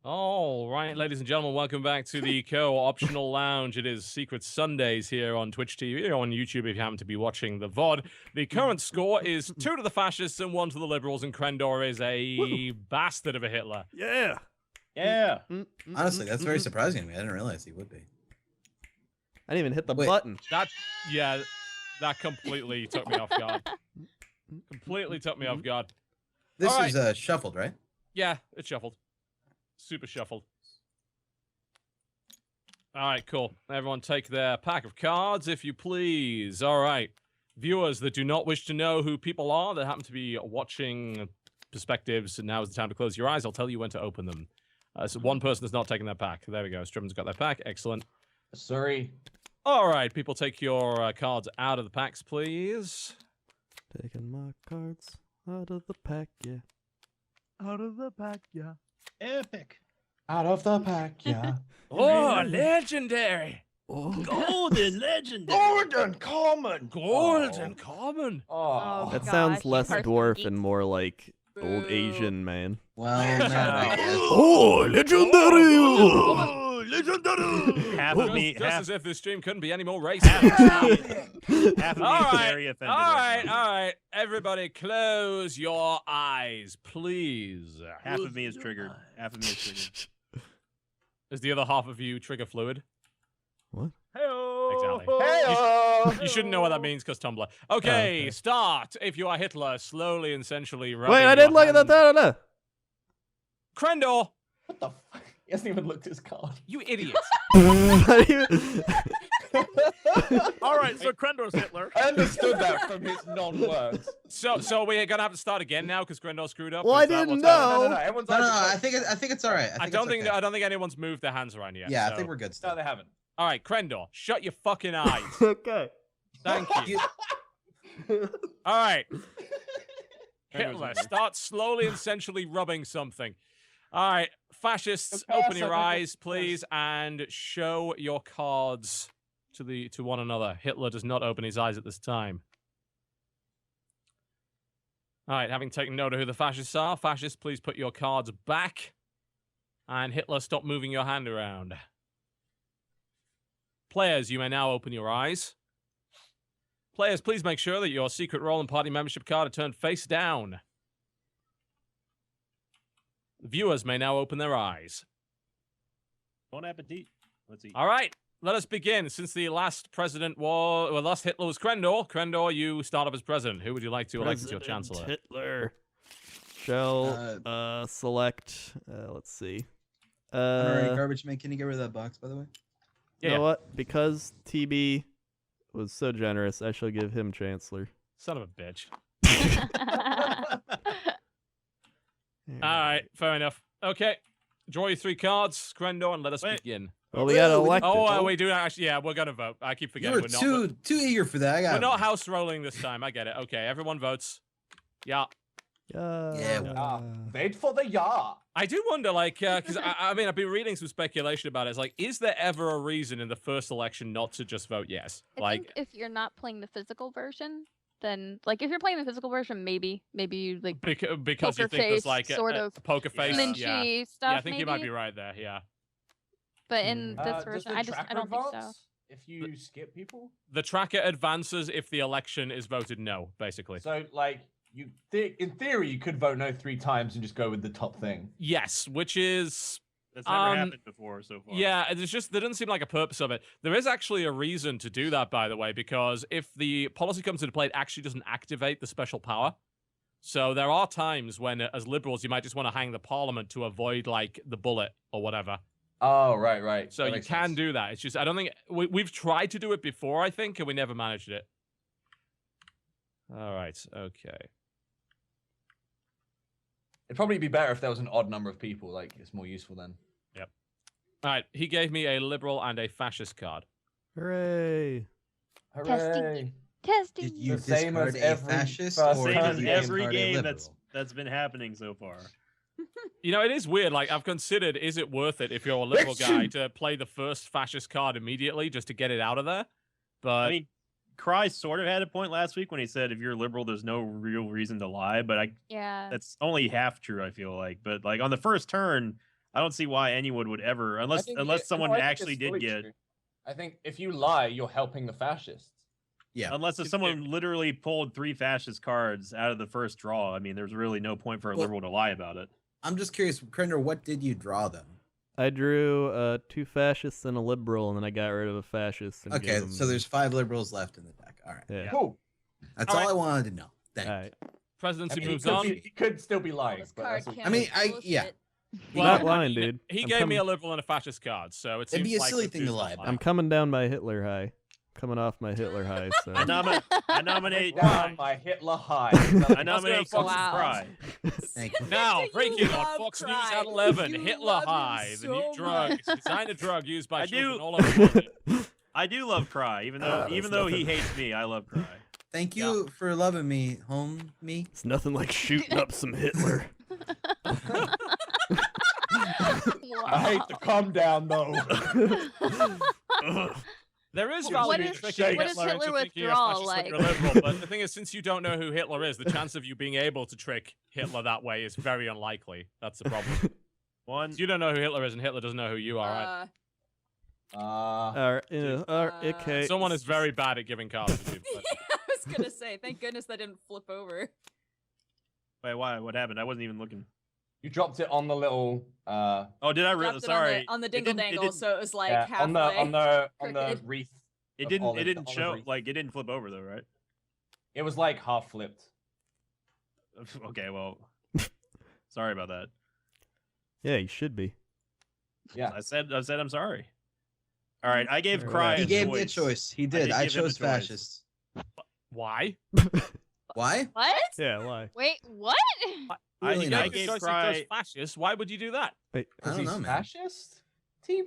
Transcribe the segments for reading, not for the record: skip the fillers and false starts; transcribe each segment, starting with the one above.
All right, ladies and gentlemen, welcome back to the Co-Optional Lounge. It is Secret Sundays here on Twitch TV, or on YouTube if you happen to be watching the VOD. The current score is 2 to the fascists and 1 to the liberals, and Crendor is a bastard of a Hitler. Yeah. Yeah. Honestly, that's very surprising to me. I didn't realize he would be. I didn't even hit the button. That completely took me off guard. Completely took me off guard. This is shuffled, right? Yeah, it's shuffled. Super shuffled. All right, cool. Everyone take their pack of cards, if you please. All right. Viewers that do not wish to know who people are that happen to be watching perspectives, and now is the time to close your eyes. I'll tell you when to open them. So one person has not taken their pack. There we go. Strippin's got their pack. Excellent. Sorry. All right, people, take your cards out of the packs, please. Taking my cards out of the pack, yeah. Out of the pack, yeah. Epic. Out of the pack, yeah. Oh, legendary. Oh. Golden legendary. Golden common. Golden common. Oh. That gosh, sounds less personally. dwarf and more like old Boo. Asian man. Well, man, I guess. Oh, legendary! Oh, legendary. Half of me, Just half, as if this stream couldn't be any more racist. half of me All is right, very offended. all right right, now. all right. Everybody close your eyes, please. Half of me is triggered. Half of me is triggered. Is the other half of you trigger fluid? What? Exactly. Hey-o. You shouldn't know what that means because Tumblr. Okay, okay. start. If you are Hitler, slowly and sensually rubbing Wait, I your didn't look at hand- that. Crendor, What the fuck? He hasn't even looked at his card. you idiot. All right, so Crendor's Hitler. I understood that from his non-words. So we're gonna have to start again now because Crendor screwed up. Well, Is I that didn't what's know. happening? No. Everyone's No, like, I think it's all right. I don't think anyone's moved their hands around yet. Yeah, so. I think we're good No, still. they haven't. All right, Crendor, shut your fucking eyes. Okay. Thank you. All right. Hitler, start slowly and sensually rubbing something. All right, fascists, Okay, open your so- eyes, please, and show your cards to one another. Hitler does not open his eyes at this time. All right, having taken note of who the fascists are, fascists, please put your cards back. And Hitler, stop moving your hand around. Players, you may now open your eyes. Players, please make sure that your secret role and party membership card are turned face down. Viewers may now open their eyes. Bon appetit. Let's eat. All right, let us begin. Since the last president was, well, last Hitler was Crendor. Crendor, you start up as president. Who would you like to elect as your chancellor? Hitler. Shall select. Let's see. Honorary garbage man, can you get rid of that box, by the way? You know what? Because TB was so generous, I shall give him chancellor. Son of a bitch. All right, fair enough. Okay, draw your 3 cards, Crendor, and let us begin. Well, we gotta elect. Oh, we do actually. Yeah, we're gonna vote. I keep You forgetting. were We're not. too eager for that. I got We're not house rolling this time. I get it. Okay, everyone votes. Yeah. Yeah. Vote for the ya. I do wonder, like, because I mean, I've been reading some speculation about it. It's like, is there ever a reason in the first election not to just vote yes? I Like, think if you're not playing the physical version, then like if you're playing the physical version, maybe you like because you poker think there's face, like sort a of poker face. flinchy Yeah. stuff. Yeah, I think maybe. you might be right there. Yeah. But in this Does version, the I tracker don't think so. advance if you skip people? The tracker advances if the election is voted no, basically. So, like, in theory, you could vote no 3 times and just go with the top thing. Yes, which is That's never happened before so far. yeah, there doesn't seem like a purpose of it. There is actually a reason to do that, by the way, because if the policy comes into play, it actually doesn't activate the special power. So there are times when, as liberals, you might just want to hang the parliament to avoid like the bullet or whatever. Oh, right. So That you makes can sense. do that. It's just I don't think we've tried to do it before, I think, and we never managed it. All right, okay. It'd probably be better if there was an odd number of people. Like, it's more useful then. Yep. All right, he gave me a liberal and a fascist card. Hooray! Hooray! Testing. Did you The same discard as a every fascist first or Same turn did as you game. every discard a game liberal? that's been happening so far. You know, it is weird. Like, I've considered, is it worth it if you're a liberal guy to play the first fascist card immediately just to get it out of there? But I mean, Cry sort of had a point last week when he said if you're liberal, there's no real reason to lie. But Yeah. that's only half true, I feel like. But like on the first turn, I don't see why anyone would ever, unless someone actually did get. True. I think if you lie, you're helping the fascists. Yeah. Unless if someone literally pulled 3 fascist cards out of the first draw, I mean, there's really no point for a liberal to lie about it. I'm just curious, WoWcrendor, what did you draw then? I drew 2 fascists and a liberal, and then I got rid of a fascist. And Okay, so there's 5 liberals left in the deck. All right. Yeah. Cool. That's all I wanted to know. Thank you. All right. Presidency moves he on. He could still be lying. This But card that's can't I mean, be yeah. bullshit. You're not lying, dude. He I'm gave me a coming- liberal and a fascist card, so it It'd seems be a like silly the thing to two's lie not about. I'm coming down my Hitler high. Coming off my Hitler high. So. I nominate. down my Hitler high. I nominate Fox Wow. Fry. Thank you. Now, You breaking on love Fox Cry. News at 11, You Hitler love him High, the new so drug. much. It's a designer drug used by I children do- all over the world. I do love Cry, even there's though he nothing. hates me. I love Cry. Thank you for loving me, me. It's nothing like shooting up some Hitler. I hate to calm down though. There is What value in is- tricking what does Hitler Hitler into thinking you're a withdraw fascist like? when you're a liberal, but the thing is, since you don't know who Hitler is, the chance of you being able to trick Hitler that way is very unlikely. That's the problem. One. You don't know who Hitler is, and Hitler doesn't know who you are, right? Okay. Someone is very bad at giving cards to you. Yeah, I was gonna say, thank goodness that didn't flip over. Wait, why? What happened? I wasn't even looking. You dropped it on the little Oh, did I? Dropped it Sorry. on the It dingle didn't- it dangle, didn't- so it was like yeah, halfway. on the crooked. wreath. It of didn't. olive- It didn't olive show. wreath. Like it didn't flip over though, right? It was like half flipped. Okay. Well, sorry about that. Yeah, you should be. Yeah. I said I'm sorry. All right. I gave Alright. Cry. He a gave me a choice. choice. He did did. I give him a chose choice. fascist. Why? Why? What? Yeah, why? Wait, what? Really You nice. I gave gave choice Cry. if he goes fascist. Why would you do that? Wait. I don't He's know, man. fascist? TB?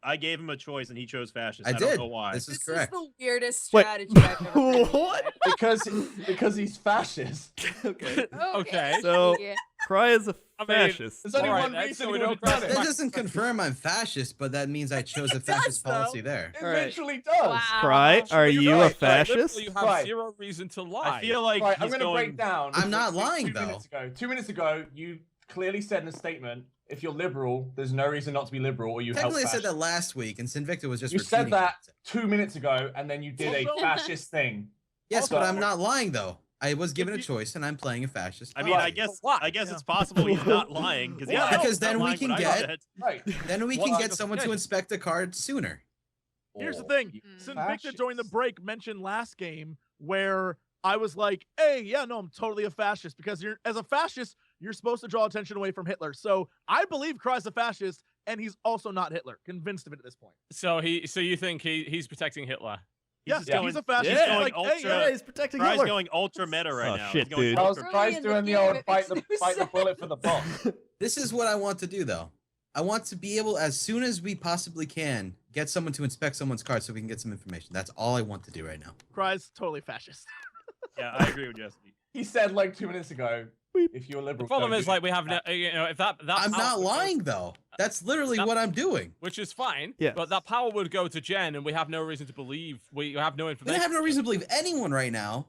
I gave him a choice and he chose fascist. I don't did. know why. This is This correct. is the weirdest Wait. strategy I've ever heard. What? because he's fascist. Okay. Okay. So, Yeah. Cry is a I mean, fascist. There's only Alright, one then, reason so he we would don't have done cross it. That doesn't confirm I'm fascist, but that means I chose a fascist though. policy there. It Alright. literally does. Wow. Cry, are You're you a right, right. fascist? Literally, you have Right. zero reason to lie. I feel like Right, I'm he's going to going. break down. I'm not Wait, lying, 2 though. minutes ago. 2 minutes ago, you clearly said in a statement, if you're liberal, there's no reason not to be liberal, or you help Technically, I said that fascists. last week, and Sinvicta was just You said repeating that it. 2 minutes ago, and then you did a Also- fascist thing. Yes, but Also- I'm not lying though. I was given a choice, and I'm playing a fascist. I mean, Right. I guess What? it's possible he's not lying because Why? Because then we can get- Right. Then we What can get are someone to the- inspect a card sooner. Here's the Or thing. you Sinvicta during the fascists. break mentioned last game where I was like, hey, yeah, no, I'm totally a fascist because as a fascist, you're supposed to draw attention away from Hitler. So I believe Cry's a fascist, and he's also not Hitler. Convinced of it at this point. So you think he's protecting Hitler? Yes, just going- he's a fascist. he's He's going like, hey, ultra- yeah, Yeah, he's protecting Cry's Hitler. going ultra meta right Oh, now. shit, He's going dude. I was ultra Cry's Early in the doing the game, old bite the it's bullet for the boss. This is what I want to do, though. I want to be able, as soon as we possibly can, get someone to inspect someone's card so we can get some information. That's all I want to do right now. Cry's totally fascist. Yeah, I agree with Jesse. He said like 2 minutes ago, if you're The liberal. problem don't is do like we it. have no, if that I'm power not would go- lying, though. That's literally That- what I'm doing. which is fine. Yes. But that power would go to Jen, and we have no reason to believe we have no We information. have no reason to believe anyone right now.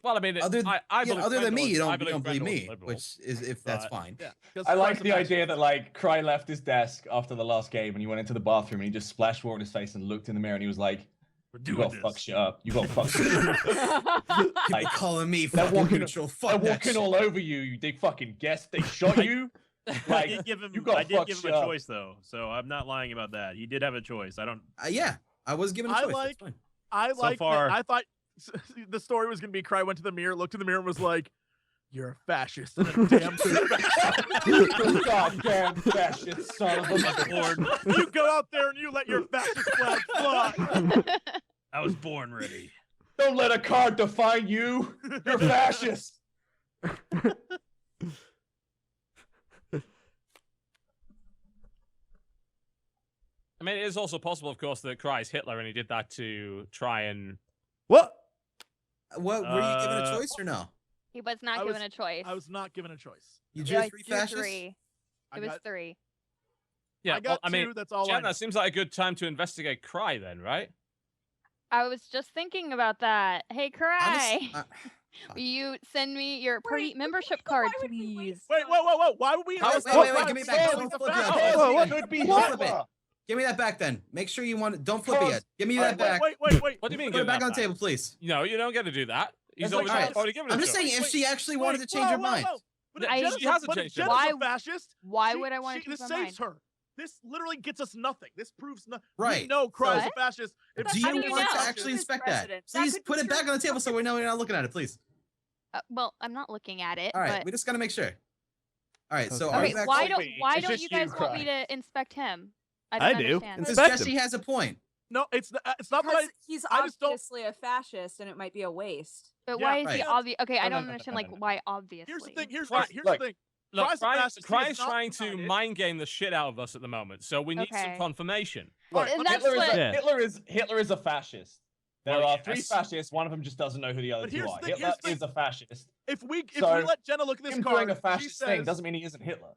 Well, I mean, Other, I you know, believe other than Grendel me, is- you I don't believe Grendel is me, liberal. which is if that's But- fine. Yeah. 'cause I like Cry's a the fascist. idea that like Cry left his desk after the last game and he went into the bathroom and he just splashed water in his face and looked in the mirror and he was like, We're "You doing gotta fuck this. shit up. You gotta fuck shit up. People Like, calling me they're fucking walking- neutral. They're Fuck that walking shit. all over you. They fucking guessed. They shot you. I Like, did give him. you gotta I did fuck give him shit a up. choice though, so I'm not lying about that. He did have a choice. I don't. Yeah, I was given a I choice. like- That's fine. I So like far- that. I thought the story was gonna be Cry went to the mirror, looked in the mirror, and was like, "You're a fascist and a damn good fascist. Goddamn fascist son of a bitch. You go out there and you let your fascist flag fly." I was born ready. Don't let a card define you. You're fascist. I mean, it is also possible, of course, that Cry is Hitler, and he did that to try and. What? What were you given a Uh, choice or no? He was not I given was- a choice. I was not given a choice. You Yeah, drew three drew fascists. three. I It was got, 3. Yeah, I got well, I two. mean, That's all I Jen, know. that seems like a good time to investigate Cry, then, right? I was just thinking about that. Hey, Cry. Will you send me your party Wait, membership wait, card, wait, wait, wait, please? Wait, whoa. Why would we? How invest is in that- Christ give me the back. fascist? Don't flip Fascist. it. Whoa, what? Could be What? Hitler. Give me that back then. Make sure you want it. Don't flip it Because- yet. Give me Alright, that back. Wait. What do you mean? Put give it back that on the table, please. No, you don't get to do that. He's It's like- already given it I'm to just him. saying, if she actually wanted to Wait, change her whoa, mind. whoa. But if I- Jenna's She hasn't but if changed her Jenna's mind. a fascist, Why she- would I want to this change my mind? saves her. This literally gets us nothing. This proves nothing. Right. No, Crow is a What? fascist. If Do How you do you want to know? actually Who's inspect that? president? That Please could put be it back true. on the table so we know you're not looking at it, please. Well, I'm not looking at it. All right, but... we just gotta make sure. All right, so Okay. are Okay, you why actually- don't It's you just guys you, want me Cry. to inspect him? I don't do. understand. Because Inspect Jesse him. has a point. no, it's not that Because he's I just don't- obviously a fascist, and it might be a waste. But Yeah, why is he right. obvious? Okay, I No, don't no, understand no, like no, no. why obviously. Here's the thing. Here's Right, the look. thing. Look, Christ the Cry's fascist, he is not trying to decided. mind game the shit out of us at the moment, so we need some Okay. confirmation. Look, And that's Hitler, what- Yeah. Hitler is a fascist. There Well, are three yes. fascists. One of them just doesn't know who the other But two here's are. the thing, Hitler here's the is a fascist. If we So, let Jenna look at this Him card, doing a she fascist thing says- doesn't mean he isn't Hitler.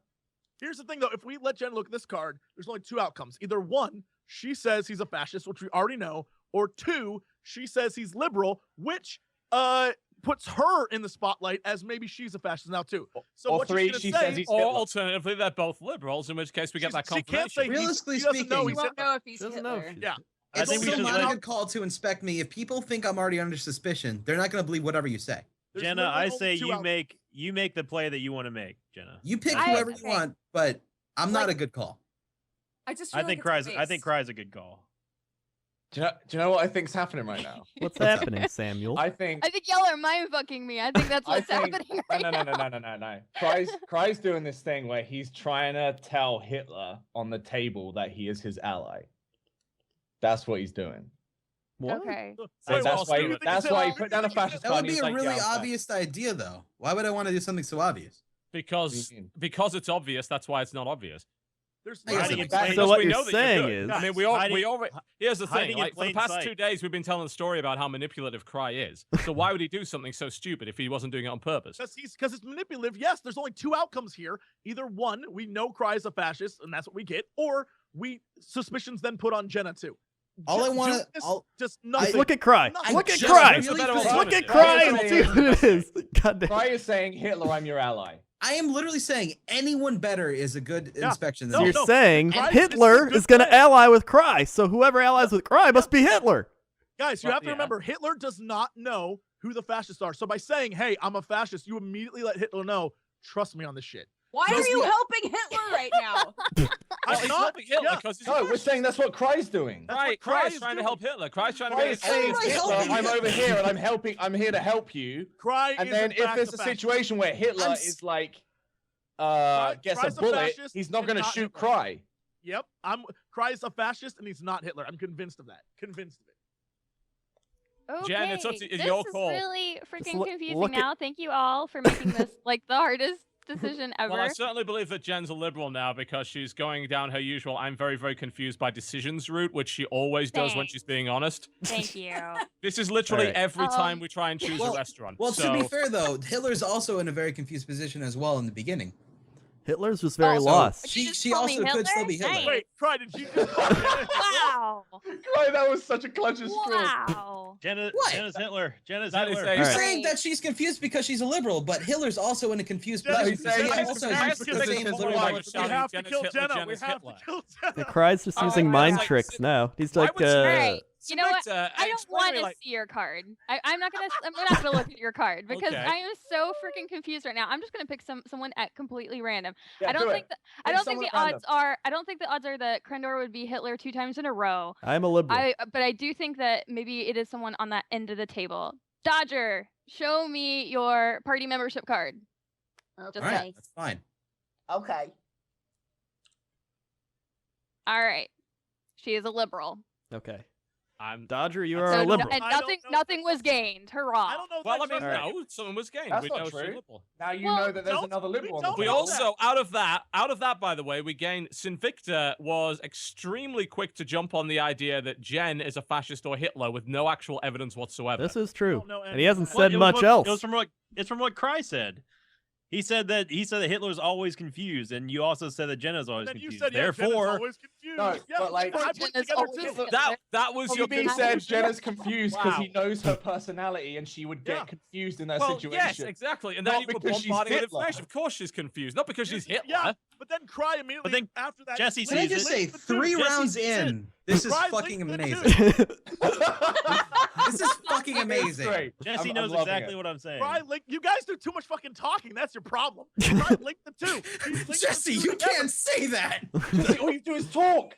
Here's the thing, though. If we let Jenna look at this card, there's only two outcomes. Either one, she says he's a fascist, which we already know, or two, she says he's liberal, which puts her in the spotlight as maybe she's a fascist now too. So Or what three, she's gonna she say, says he's Or Hitler. alternatively, they're both liberals, in which case we get that she can't say confirmation. Realistically he doesn't know speaking, We he's won't Hitler. know if he's Doesn't know if Hitler. she's- Yeah. I It's think we still should not a let good call to inspect me. If people think I'm already under suspicion, they're not going to believe whatever you say. There's Jenna. literally I only say two you outcomes. make the play that you want to make, Jenna. You pick I- whoever you okay. want, but I'm not Like- a good call. I just I feel think like it's a Cry's waste. a good call. Do you know what I think's happening right now? What's What's up? happening, Samuel? I think. I think y'all are mind fucking me. I think that's I what's think- happening right No. now. Cry's doing this thing where he's trying to tell Hitler on the table that he is his ally. That's what he's doing. What? Okay. So Wait, that's what why. do you think That's it's why he Hitler? put down a fascist That card. would and be he's a like, really "Yeah, I'm obvious idea, though. Why would I want to do something so obvious? Because mean? it's obvious, that's why it's not obvious. There's I guess Hiding it in makes plain sense. So Because what we you're know that saying good. is- I mean, Hiding- we already. Here's the thing. hiding in Like for the plain past sight. 2 days, we've been telling the story about how manipulative Cry is. So why would he do something so stupid if he wasn't doing it on purpose? because it's manipulative. Yes, there's only two outcomes here. Either one, we know Cry is a fascist, and that's what we get, or we suspicions then put on Jenna too. All I Ju- wanna- do this, all- just nothing. Look at Cry. Nothing. Look at just Cry. really Better think- alternative. Look at Yeah. Cry Yeah. and see what it is. God damn. Cry is saying, Hitler, I'm your ally. I am literally saying anyone better is a good inspection So than you're no. saying Cry- Hitler this is is going to good play. ally with Cry. So whoever allies with Cry must be Hitler. Guys, you Well, have to yeah. remember, Hitler does not know who the fascists are. So by saying, "Hey, I'm a fascist," you immediately let Hitler know. Trust me on this shit. Why are Just you look- helping Hitler right now? Well, he's helping Hitler yeah. because he's No, we're saying that's what Cry's doing. That's what Cry Cry is is trying to doing. help Hitler. Cry's trying to Cry make is it saying, How am I Hitler, helping I'm you? over here and I'm here to help you. Cry And is then in if fact there's a a fascist. situation where Hitler I'm is like gets a Cry's a bullet, fascist he's not and going to not shoot Hitler. Cry. Yep, Cry is a fascist, and he's not Hitler. I'm convinced of that. Convinced of it. Okay. Jen, it's up to- it's this your is call. really freaking look- confusing look at- now. Thank you all for making this like the hardest decision ever. Well, I certainly believe that Jen's a liberal now because she's going down her usual "I'm very, very confused by decisions" route, which she always does when Thanks. she's being honest. Thank you. This is literally Alright. every time Um, we try and choose Well- a restaurant. Well, so, to be fair though, Hitler's also in a very confused position as well in the beginning. Hitler's just very Also- lost. You just She call me also could still Hitler? be Hitler. Nice. Wait, Cry, did you just? Wow. Cry, that was such a clutch of straws. Wow. What? Jenna's Hitler. Jenna's That is Hitler. a- You're Alright. saying that she's confused because she's a liberal, but Hitler's also in a confused Jenna, position. he's saying He she's also confused has because the they same can as pull liberal out rights. the We have to Jenna's kill Hitler, Jenna. We Jenna's have to Hitler. kill The Jenna. Cry's just Oh, using I mind like- tricks now. He's I like, would say- Alright. You know what? Sinvicta, I don't explain want me, to like- see your card. I'm not gonna look at your card because Okay. I am so freaking confused right now. I'm just gonna pick someone at completely random. Yeah, I don't do think it. that Pick I don't think someone the at random. odds are I don't think the odds are that Crendor would be Hitler 2 times in a row. I'm a liberal. But I do think that maybe it is someone on that end of the table. Dodger, show me your party membership card. Just All right, saying. that's fine. Okay. All right. She is a liberal. Okay. I'm. Dodger, you So are So a no- liberal. and I don't nothing know if nothing was gained. Hurrah. I don't know. If Well, I that's mean, right. Alright. no, someone was gained. That's We not know she's true. liberal. Now you Well, know that there's don't- another liberal on don't the We know table. that. also, out of that, by the way, we gained Sinvicta was extremely quick to jump on the idea that Jen is a fascist or Hitler with no actual evidence whatsoever. This is true. Don't know And he hasn't anything. said much else. It's from what Cry said. He said that Hitler's always confused, and you also said that Jenna's always And then you confused. said, yeah, Jenna's Therefore, always confused. No, yeah, but, like, I put Jenna's together always too. That was your He said conclusion? Jenna's confused because he Wow. knows her personality and she would get Yeah. confused in that Well, situation. yes, exactly. And then Not you were because she's bombarding with Hitler. information. Of course she's confused. Not because she's Hitler. Yeah, but then Cry immediately then after that. Jesse Can I sees just it. say, linked the 3 two. rounds sees it. in, this is Cry fucking linked the amazing. two. This is fucking amazing. Great. Jesse I'm knows loving exactly it. what I'm saying. Cry linked. You guys do too much fucking talking. That's your problem. Cry linked the two. He linked the Jesse, two you together. can't say that. Jesse, all you do is talk.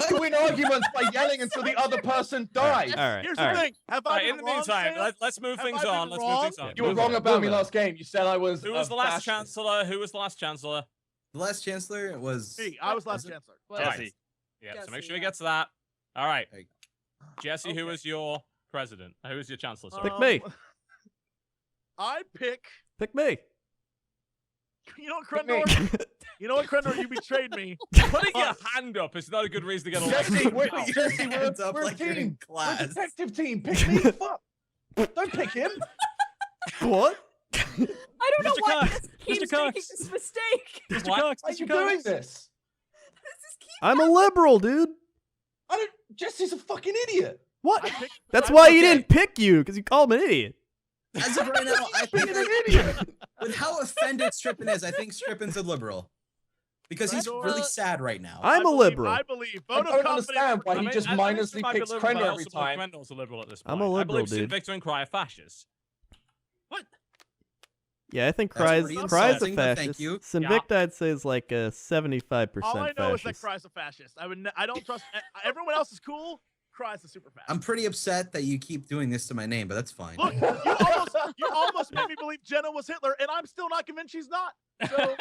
You win arguments by yelling until the other person dies. All right. Here's all the right. thing. Have I All right, been in the wrong, meantime, Sam? let's move Have things I been on. Let's move wrong? things on. You were Move wrong on. about me Move on. last game. You said I was. Who was a the last fascist. chancellor? Who was the last chancellor? The last chancellor was. Me. I was last Was it? chancellor. Jesse. Yeah, so Jesse, make sure he yeah. gets that. All right. There you Jesse, who Okay. is your president? Who is your chancellor? Sorry. Pick me. I pick. Pick me. You know what, Pick me. Crendor? You know what, Crendor? You betrayed me. Putting your hand up is not a good reason to get elected. Jesse, we're, Put your Jesse, we're, hands up we're a like you're in team. We're a class. detective team. Pick me. Fuck. Don't pick him. What? I don't know Mr. why Cox, this keeps Mr. Cox. making this mistake. Mr. What? Cox, Why are Mr. you Cox. doing this? This is keep I'm a liberal, dude. I don't. Jesse's a fucking idiot. What? I picked- That's I why picked- he didn't pick you, because you called him an idiot. As of right now, I think Being an that, idiot. with how offended Strippin is, I think Strippin's a liberal. Because he's Crendor- really sad right now. I'm a liberal. I believe. I Vote of don't confidence. understand why for he Crendor. just I mindlessly might be picks liberal, but I Crendor also every believe time. Crendor's a liberal at this I'm point. a I believe liberal, dude. Sinvicta and Cry are fascists. Yeah, I think That's Cry's pretty a insulting, but thank fascist. you. Sinvicta, I'd say, is like a 75% All I know is that fascist. Cry's a fascist. I don't trust. Everyone else is cool. Cry's a super fascist. I'm pretty upset that you keep doing this to my name, but that's fine. Look, you almost made me believe Jenna was Hitler, and I'm still not convinced she's not. So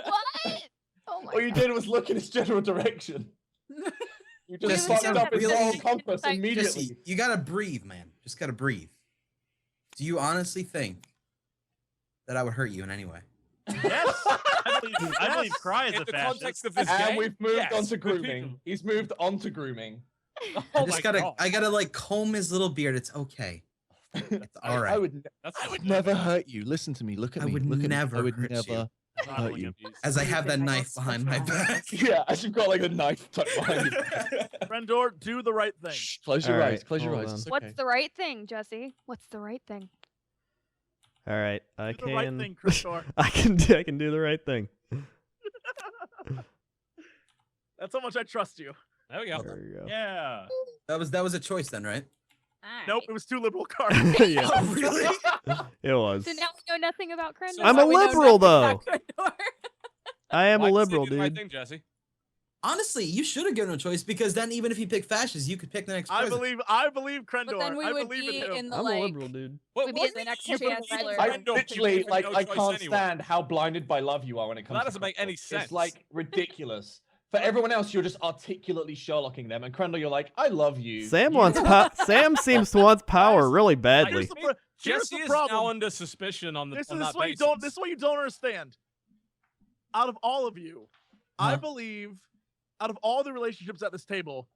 What? Oh my All you god. did was look in his general direction. You just Jesse, fucked up his really- moral compass Jesse, immediately. Jesse, you gotta breathe, man. Just gotta breathe. Do you honestly think that I would hurt you in any way? Yes, I believe Cry is In a the fascist. context of this And game, we've moved yes, on to repeat grooming. them. He's moved on to grooming. Oh I my just gotta, God. I gotta like comb his little beard. It's okay. It's all right. I would That's I would not never hurt you. Listen to me. Look at I me. would Look at never me. I would hurt you. never hurt you. As I have that Everything I knife know behind my so back. Yeah, as you've got like a knife tucked behind you. Crendor, do the right thing. Shh, close your All eyes. right, Close your hold eyes. on. It's What's okay. the right thing, Jesse? What's the right thing? All right, I Do the right can. thing, Crendor. I can do the right thing. That's how much I trust you. There we go. There you go. Yeah. That was a choice then, right? Nope, it was two liberal cards. Yeah, Oh, really? it was. So now we know nothing about Crendor. I'm a We know liberal, nothing though. about Crendor. I am Why a did you liberal, do the right dude. thing, Jesse? Honestly, you should have given him a choice because then even if he picked fascist, you could pick the next president. I believe Crendor. But then we I would believe be in him. in the I'm a like. liberal, dude. What, We'd be what in do the you next mean you chancellor. believe I Crendor literally gives like no I choice can't anyway? stand how blinded by love you are when it comes. That to doesn't make any Crendor. sense. It's like ridiculous. For everyone else, you're just articulately Sherlocking them, and Crendor, you're like, I love you. Sam You- wants Sam seems to want power really badly. Here's here's Jesse the is now problem. under suspicion on the This on is that what you basis. don't. This is what you don't understand. Out of all of you, I Huh? believe, out of all the relationships at this table,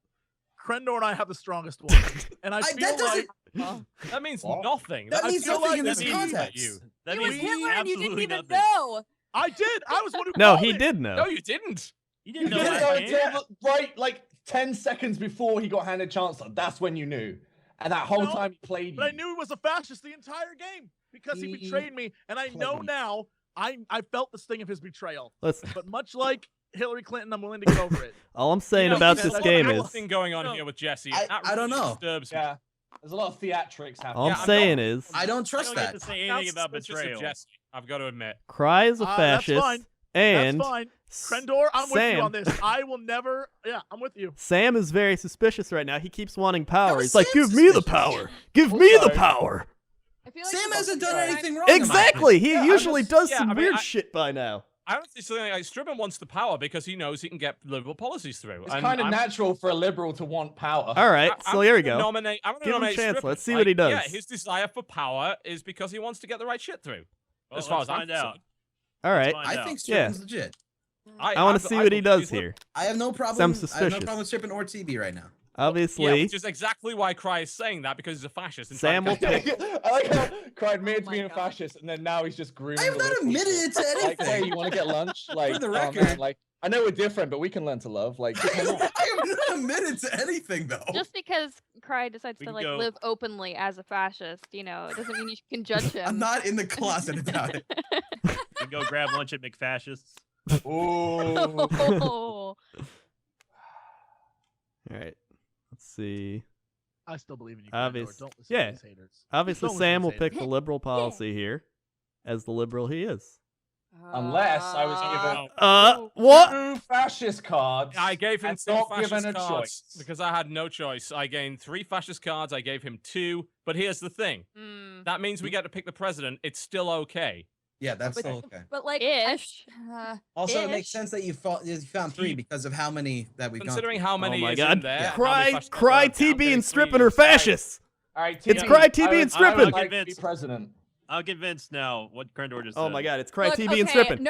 Crendor and I have the strongest one. And I feel that doesn't. like That means What? nothing. That I means feel nothing like in that this means that context. You. That It was means Hitler, and you didn't absolutely even nothing. know. I did. I was the one who. No, called he it. did know. No, you didn't. You You didn't know didn't that know game. until right like 10 seconds before he got handed chancellor. That's when you knew, and that whole No, time he played. But I you. knew he was a fascist the entire game because he He betrayed me, and I know played. now. I felt the sting of his betrayal. Listen, But much like Hillary Clinton, I'm willing to get over it. all I'm saying You know, about there's this a game lot of is, thing going on No. here with Jesse. I- That I don't really know. disturbs me. Yeah, there's a lot of theatrics happening. all I'm I'm saying not- is, I don't I trust don't get that. to say Now anything about suspicious of betrayal. Jesse, I've got to admit. Cry is a That's fascist, fine. and That's fine. Crendor, I'm with you Sam- on this. I will never. Yeah, I'm with you. Sam is very suspicious right now. He keeps wanting power. No, He's like, Sam's give me the suspicious. power. Give me the Also- power. I feel like Sam he's hasn't also done trying- anything wrong. in my Exactly. He Yeah, I'm usually just- does yeah, some I mean, weird I- shit by now. I don't think something like Strippin wants the power because he knows he can get liberal policies through. It's And kind of I'm- natural for a liberal to want power. All right, I'm so here we gonna go. Nominate, I'm gonna Give him a nominate chance. Strippin. Let's see what he Yeah, does. his desire for power is because he wants to get the right shit through. Well, as far let's as I'm find out. concerned. All right, find I out. think Yeah. Strippin's legit. I want to see what he does believe he's here. I have no problem. Some I have no suspicious. problem with Strippin or TB right now. Obviously, which is exactly why Cry is saying that, because he's a fascist. And Sam will trying to- pick. I like how Cry admitted Oh to being my a God. fascist, and then now he's just grooming. I have the not little admitted people. to Like, hey, anything. you want to get lunch? Like, the oh, man, record. like, I know we're different, but we can learn to love. Like, come on. I have not admitted to anything though. Just because Cry decides We to can like go- live openly as a fascist, it doesn't mean you can judge him. I'm not in the closet about it. You go grab lunch at McFascists. Ooh. Oh. All right. Let's see. I still believe in you. Obvious- Grandor. Don't listen yeah. to these haters. Obviously, Don't listen to Sam will these pick haters. the liberal policy here, as the liberal he is. Unless I was given What? 2 fascist cards. I gave him and 2 not fascist given a cards choice. because I had no choice. I gained 3 fascist cards. I gave him 2. But here's the thing. Mm, That means we get to pick the president. It's still okay. Yeah, that's But- still okay. But like, Ish. Also, it makes Ish. sense that you found 3 because of how many that we've Considering gone how Oh many my is God. in there. Yeah. how many Cry, fascist Cry, cards are down, TB, and there's Strippin three. are fascists. All right, It's TB, Cry, TB, I and would Strippin. like to be Convinced. president. I'm convinced now what Crendor just said. Oh my God, it's Cry, look, TB, and okay, Strippin.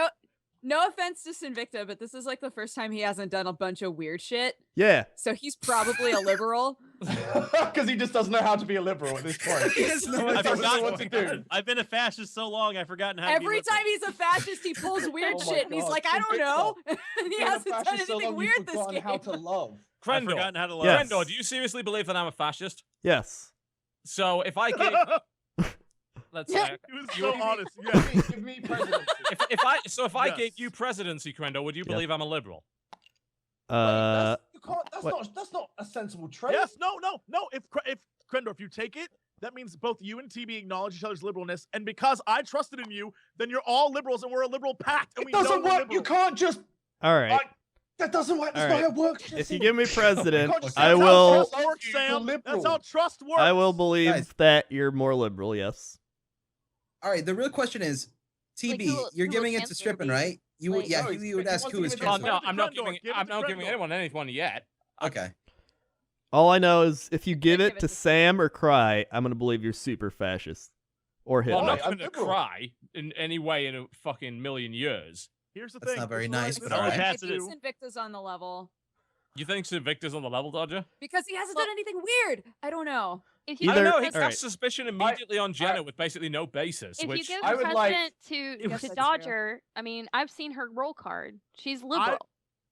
No offense to Sinvicta, but this is like the first time he hasn't done a bunch of weird shit. Yeah. So he's probably a liberal. Because he just doesn't know how to be a liberal at this point. He has no I He doesn't know forgot what to do. I've been a fascist so long, I've forgotten how to be Every liberal. time he's a fascist, he pulls weird Oh my shit, and he's God, like, I don't Sinvicta. know. And he Being a hasn't done fascist so anything long, you've weird this forgotten game. how to love. I've Crendor, forgotten how to love. Yes. Crendor, do you seriously believe that I'm a fascist? Yes. So if I gave, let's Yeah. say, He was You so give me- honest. Yeah. Give me presidency. if I Yes. gave you presidency, Crendor, would you believe I'm a liberal? That's not a sensible trait. Yes. No. If Crendor, if you take it, that means both you and TB acknowledge each other's liberalness, and because I trusted in you, then you're all liberals, and we're a liberal pact. And It we know doesn't we're work. You liberals. can't just. All right. Like, that doesn't work. That's All not right. how it works. If you give me president, can't just I say, That's how will. trust Thank works, you, Sam. you're That's how liberal. trust works. I will believe Guys. that you're more liberal. Yes. All right, the real question is, TB, who will- you're who will giving it to chancellor Strippin, be? right? You would, Like- yeah, No, you would he ask wants who to is give it to Oh, chancellor. no, Crendor, I'm not Crendor, giving. give it I'm to not giving Crendor. anyone anyone yet. Okay. All I know is if you give give it it to to Sam or Cry, I'm gonna believe you're super fascist or Well, I'm Hitler. not I'm going to liberal. cry in any way in a fucking million years. Here's the That's thing. not very this is what I- nice, this but is what alright. I Pass would it. do. Sinvicta's on the level You think Sinvicta's on the level, Dodger? because he hasn't done anything weird. I don't know. If you I Either- don't know. He all right. casts suspicion immediately on Genna with basically no basis. if which you give I the would like- president Yes, to that's true. Dodger, I mean, I've seen her roll card. She's liberal.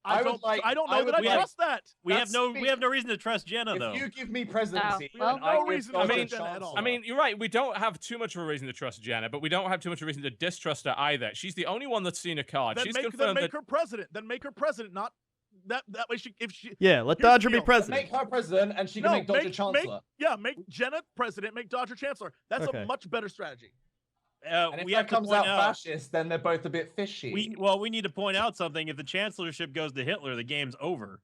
I I would don't. like- I don't I know would that I like- trust that. We That's- have no reason to trust Jenna though. If you give me presidency, well, and no I give reason to Dodger trust Jenna at all. I mean, you're right. We don't have too much of a reason to trust Genna, but we don't have too much of a reason to distrust her either. She's the only one that's seen a card. Then She's make confirmed that. her president. Then make her president. Not that way. If she Yeah, let Here's the Dodger be deal. president. make her president, and she can make Dodger chancellor. make Jenna president. Make Dodger chancellor. That's Okay. a much better strategy. And if we that have to comes point out out. fascist, then they're both a bit fishy. We need to point out something. If the chancellorship goes to Hitler, the game's over.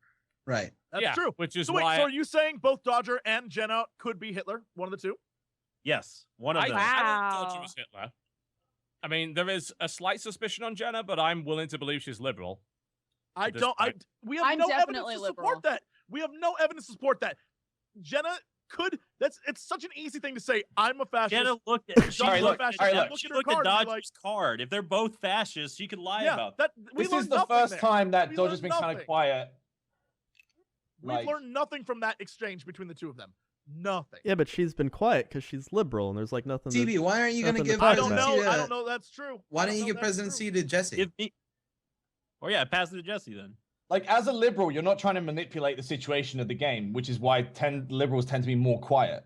Right. That's Yeah, true. which is So wait, why so are you saying both Dodger and Jenna could be Hitler? One of the two? Yes, one of I them. think Wow. Dodger was Hitler. I mean, there is a slight suspicion on Genna, but I'm willing to believe she's liberal. I At this don't. point. We have I'm no evidence definitely to liberal. support that. We have no evidence to support that. Jenna could. It's such an easy thing to say. I'm a fascist. Jenna looked at. She Alright, looked look, at, alright, look. she Look at her looked at card and be Dodger's card. If they're both fascists, she could lie yeah, about that we This learned is the nothing first there. time that We Dodger's learned been kind of nothing. quiet. We've Like- learned nothing from that exchange between the two of them. Nothing. Yeah, but she's been quiet because she's liberal, and there's like nothing. TB, why aren't you going to nothing to give talk I don't about. know. presidency I to, don't know. That's true. why I don't you know give that's presidency true. to Jesse? Give me. Or yeah, pass it to Jesse then. Like, as a liberal, you're not trying to manipulate the situation of the game, which is why liberals tend to be more quiet.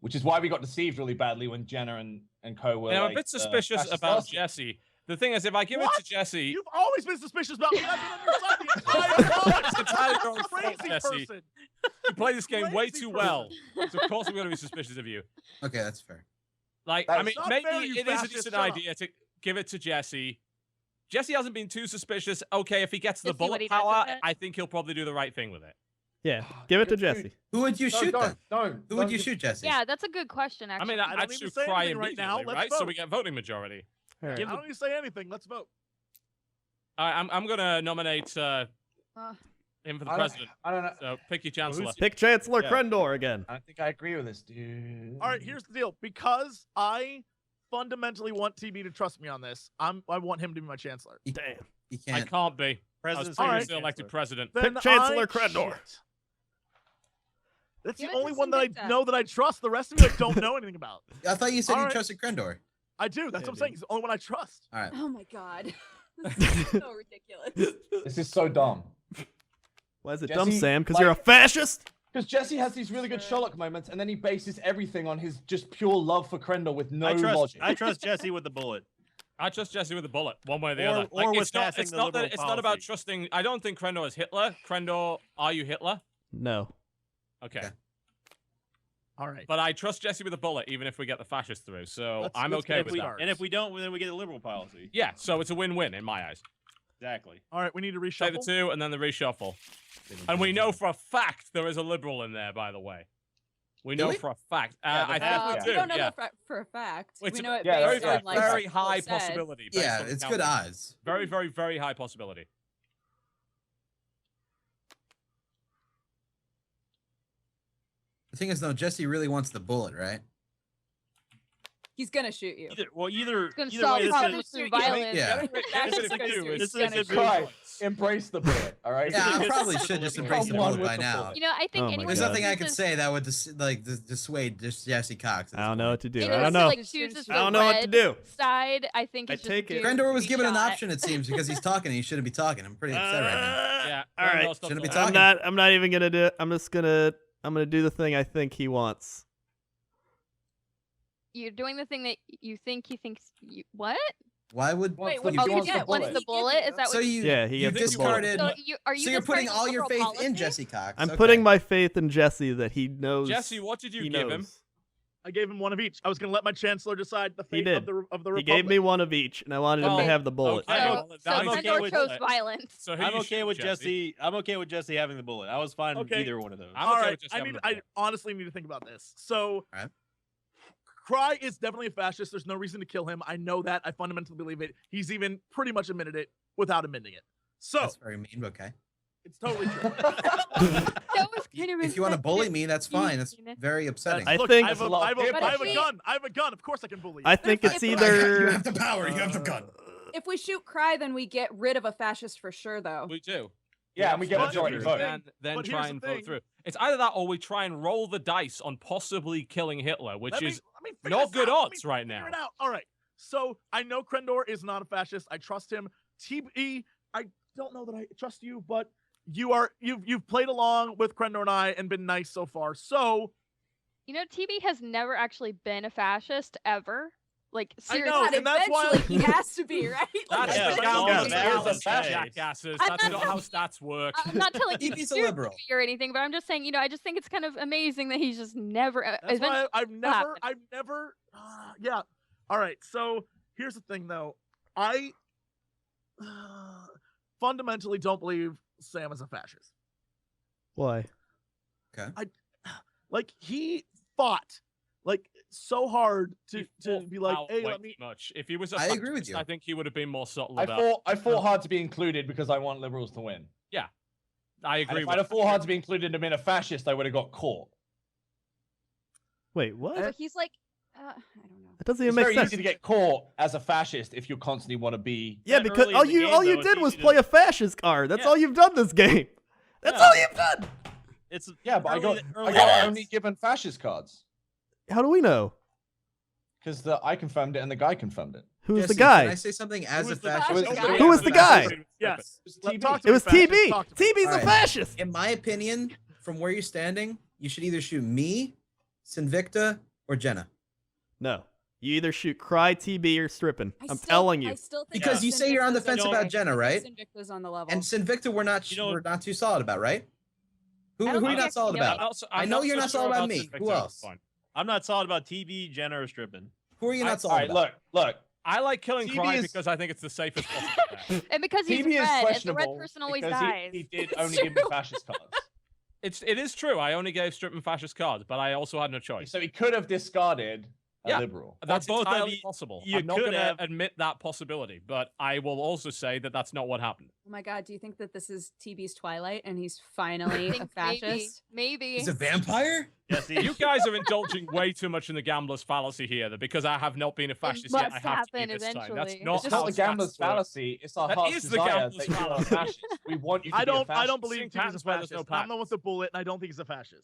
Which is why we got deceived really badly when Jenna and Co were. And I'm a like, bit suspicious fascist about last- Jesse. The thing is, if I give it to What? Jesse, You've always been suspicious about me. I've been on your side the entire It's time. entirely You're your a fault, crazy Jesse. person. you play this game way Crazy too person. well. So of course we're going to be suspicious of you. Okay, that's fair. Like, I That's mean, not maybe fair, you it is a fascist. decent Shut up. idea to give it to Jesse. Jesse hasn't been too suspicious. Okay, if he gets the Let's see what bullet he does power, with it. I think he'll probably do the right thing with it. Yeah, give it to Jesse. Who would you No, shoot don't, then? don't. Who would don't you give- shoot, Jesse? Yeah, that's a good question, I actually. mean, I don't I'd need to shoot say Cry anything right now. immediately, Let's right? So vote. we get voting majority. All right. I don't need to say anything. Let's vote. I'm going to nominate Uh, him for the I don't- president. I don't know. So pick your chancellor. Pick Chancellor Yeah. Crendor again. I don't think I agree with this, dude. All right, here's the deal. Because I fundamentally want TB to trust me on this, I want him to be my chancellor. Damn. You I can't. can't be. I was President's All right. previously elected president. Then Chancellor I- Crendor. shit. That's Give the it only to one that I Sinvicta. know that I trust. The rest of you I don't know anything about. I thought you said you Alright. trusted Crendor. I do. That's what I'm saying. He's the only one I trust. All right. Oh my god. This is so ridiculous. This is so dumb. Why is it dumb, Jesse, Sam? Because like- you're a fascist? Because Jesse has these really good Sherlock moments, and then he bases everything on his just pure love for Crendor with no logic. I trust Jesse with the bullet. I trust Jesse with a bullet, one way or the Or- other. or with it's not, passing it's the not that liberal it's not about policy. trusting. I don't think Crendor is Hitler. Crendor, are you Hitler? No. Okay. Okay. All right. But I trust Jesse with a bullet, even if we get the fascist through. So Let's- I'm let's okay get with the that. cards. And if we don't, then we get a liberal policy. Yeah, so it's a win-win in my eyes. Exactly. All right. We need to Say the reshuffle. two, and then the reshuffle. And we know for a fact there is a liberal in there, by the way. We Do know we? for a fact. Yeah, the I fact- think We we do. don't know Yeah. for a fact. It's we a know it yeah, very, based very, on like very what high said. possibility. based Yeah, on it's counting. good odds. Very, very, very high possibility. The thing is, though, Jesse really wants the bullet, right? He's gonna shoot you. Either It's gonna either solve way, this problems is- through Yeah. violence. Yeah. This is That's you, gonna is- this is is a Cry. choice. Embrace the bullet, all right? Yeah, I It's- probably should just embrace the Come on bullet with by the now. bullet. You know, I think Oh my anyone There's God. nothing I chooses- could say that would dissuade just Jesse Cox. at I this don't know point. what to do. anyone I don't who, know. like, chooses I don't the know what to red do. Side, I think I is just take it. doomed Crendor to was be given an shot. option, it seems, because he's talking and he shouldn't be talking. I'm pretty upset right now. Yeah. all right. no, stop Shouldn't be talking. talking. I'm not even gonna do it. I'm gonna do the thing I think he wants. You're doing the thing that you think he thinks you what? Why would Wait, what you did Oh, you wants you the get? wants bullet. the bullet? Is that so what you Yeah, he you gets the bullet. discarded So are you so you're putting discarding all your liberal faith in policy? Jesse Cox. I'm Okay. putting my faith in Jesse that he knows. Jesse, what did you he give him? knows. I gave him one of each. I was gonna let my chancellor decide the fate did. of the He Republic. gave me one of each, and I wanted him Well, to have the bullet. okay. So, Well, so I'm okay Crendor with chose that. violence. So who I'm you okay shoot, with Jesse. I'm okay with Jesse having the bullet. I was fine with Okay. either one of those. I'm All okay right, with just I having need. the I bullet. honestly need to think about this. So, Alright. Cry is definitely a fascist. There's no reason to kill him. I know that. I fundamentally believe it. He's even pretty much admitted it without admitting it. So That's very mean, but okay. it's totally true. That was kind of If you want to bully me, that's fine. That's mean. very upsetting. I Look, think- I have a That's a lot of gun. hip-hop. I have a gun. Of course I can bully. I think If it's we- either. You have the power. You have the gun. If we shoot Cry, then we get rid of a fascist for sure, though. We do. Yeah, and we get But majority here's vote. the And then But try here's the and vote thing. through. It's either that or we try and roll the dice on possibly killing Hitler, which Let me- is let me figure not this good out. Let me odds right figure now. it out. All right. So I know Crendor is not a fascist. I trust him. TB, I don't know that I trust you, but you've played along with Crendor and I and been nice so far. So You know, TB has never actually been a fascist ever. Like I seriously. know, God, and that's why- eventually he has to be, right? That's Yeah, the but all down the jackasses. balance, Jackasses. I'm That's not not how stats work. I'm not telling you TB's to a shoot liberal. TB or anything, but I'm just saying, you know, I just think it's kind of amazing that he's just never. that's why eventually- I've never, yeah. All right. So here's the thing, though. I fundamentally don't believe Sam is a fascist. Why? Like he fought like so hard to He be like, fought hey, way let me. too much. If he was a I agree with fascist, you. I think he would have been more subtle I about. fought hard to be included because I want liberals to win. I And agree if with I'd have that. fought hard to be included and been a fascist, I would have got caught. Wait, what? So he's like, I don't know. That doesn't It's even make very sense. easy to get caught as a fascist if you constantly want to be. Yeah, That because early all in the you game, all you though, it's did was easy to- play a fascist card. That's Yeah. all you've done this game. That's Yeah. all you've done. It's Yeah, but I early- got early only odds. given fascist cards How do we know? because I confirmed it and the guy confirmed it. Who's the Jesse, guy? Can I say something as Who a was the fascist? guy? Who was the guy? Yes. TB. Talk to It me, was fascist. TB. Talk to me. TB's a Alright. fascist. In my opinion, from where you're standing, you should either shoot me, Sinvicta, or Genna. No, you either shoot Cry, TB, or Strippin. I I'm still- telling you. I still think Because that you say you're on the Sinvicta's fence okay. about Genna, right? Sinvicta's on the level. And Sinvicta, we're not You know- we're not too solid about, right? Who I are don't you think not that's solid the about? only- I know you're not solid about me. Sinvicta Who at this else? point. I'm not solid about TB, Jenna, or Strippin. Who are you not All solid right, about? look. I like killing TB Cry is- because I think it's the safest possible bet. And because he's TB is red, and the questionable red person always because dies. he did It's only give me true. fascist cards. It is true. I only gave Strippin fascist cards, but I also had no choice. So he could have discarded a Yeah. liberal. That's both of entirely you- possible. you I'm not could going to have- admit that possibility, but I will also say that that's not what happened. Oh my god, do you think that this is TB's Twilight and he's finally a think fascist? Maybe. He's a vampire? Jesse, You guys are indulging way too much in the gambler's fallacy here, that because I have not been a fascist yet, I must have to be happen this time. That's eventually. not It's just how not the stats gambler's work. fallacy. It's our That heart's is the desire gambler's that you are a fallacy. fascist. We want you to I be a don't fascist. believe Seeing TB's a patterns where there's fascist. no I'm the one with the bullet, and I don't think he's a fascist.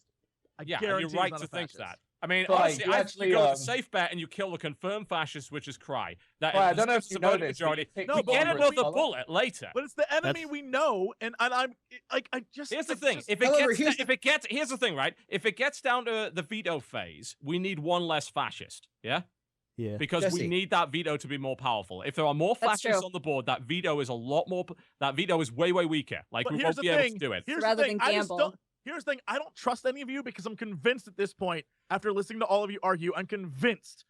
Yeah, and guarantee you're he's right not to a think fascist. that. I mean, But, honestly, you I actually, go with the safe bet and you kill the confirmed fascist, which is Cry. That Well, I is don't know if you know subverted this. but majority. you pick No, You people but get over we- another color. bullet later. But it's the enemy That's- we know, and I'm like I just. Here's the it's thing: just- if it However, gets, here's if it gets, here's the thing, right? If it gets down to the veto phase, we need one less fascist. Yeah. Yeah. Because we Jesse. need that veto to be more powerful. If there are more That's fascists true. on the board, that veto is a lot more. That veto is way weaker. Like But we here's won't the be able thing. to do it. Here's Rather the thing. than I just gamble. don't. Here's the thing. I don't trust any of you because I'm convinced at this point, after listening to all of you argue, I'm convinced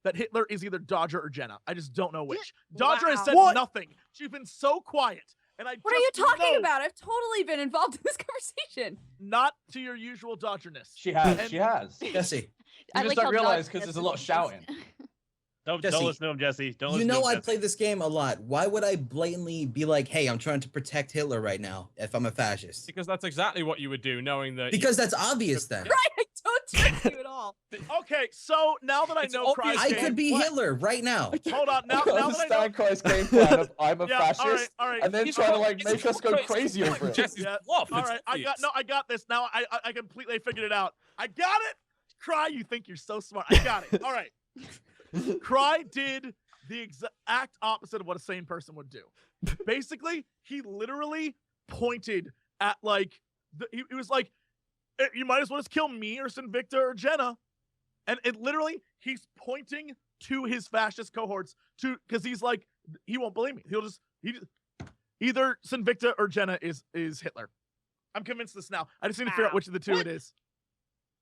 that Hitler is either Dodger or Jenna. I just don't know which. Dodger has said What? nothing. She's been so quiet, and I. What are you just talking know about? I've totally been involved in this conversation. Not to your usual Dodgerness. She has. And- She has. Jesse, I just like don't how realize Dodge 'cause gets there's a lot of this. shouting. Don't Jesse, listen to him, Jesse. Don't you listen know to him, I Jesse. play this game a lot. Why would I blatantly be like, "Hey, I'm trying to protect Hitler right now" if I'm a fascist? Because that's exactly what you would do, knowing that. Because that's obvious then. Right, I don't trust you at all. Okay, so now that I It's know Cry's obvious I game, could be what- Hitler right now. Hold on, now that I know. Understand Christ's game plan of I'm a Yeah, fascist, all right. and then He's trying to called- like it's make us go called- crazy over it. Jesse's Yeah, bluff. All it's right, obvious. I got this. Now I completely figured it out. I got it. Cry, you think you're so smart. I got it. All right. Cry did the exact opposite of what a sane person would do. Basically, he literally pointed at like he was like, you might as well just kill me or Sinvicta or Jenna. And it literally, he's pointing to his fascist cohorts because he's like, he won't believe me. Either Sinvicta or Jenna is Hitler. I'm convinced of this now. I just need to figure out which of the two it is.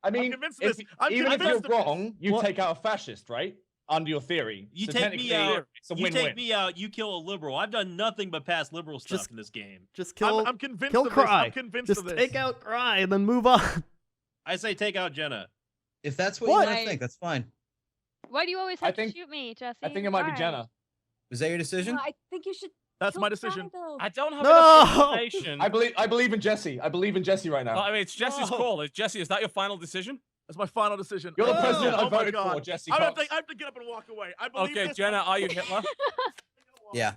I mean, convinced of if, this. I'm even if you're convinced of this. wrong, you What? take out a fascist, right? Under your theory. You So take technically, me out. It's a You win-win. take me out. You kill a liberal. I've done nothing but pass liberal stuff Just in this game. Just kill. I'm convinced kill of this. Cry. I'm convinced Just of this. take out Cry and then move on. I say take out Jenna. If that's what, What? you want to think, that's fine. Why do you always I have think- to shoot me, Jesse? I think it might be Why? Jenna. Was that your decision? No, I think you should. That's kill my Cry, decision. though. I don't have No! enough information. I believe in Jesse. I believe in Jesse right now. Well, I mean, it's Jesse's No. call. Jesse, is that your final decision? That's my final decision. You're the Oh, president I oh my voted God. for, Jesse I have, Cox. to, I have to get up and walk away. I believe Okay, this. Jenna, are you Hitler? Yeah.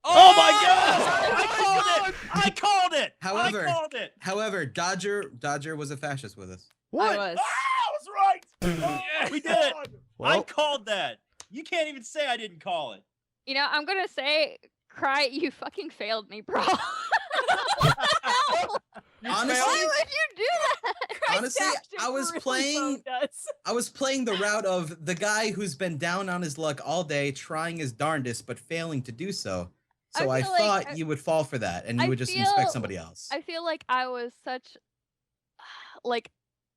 Oh my God! I called it. However- I called it. However, Dodger was a fascist with us. What? I was. I was right. Yeah, we did it. I Well, called that. You can't even say I didn't call it. You know, I'm gonna say, Cry, you fucking failed me, bro. Honestly, Why would you do that? honestly, I was playing. Us. I was playing the route of the guy who's been down on his luck all day, trying his darndest but failing to do so. So I feel like thought you would fall for that, and you I would just feel- inspect somebody else. I feel like I was such, like,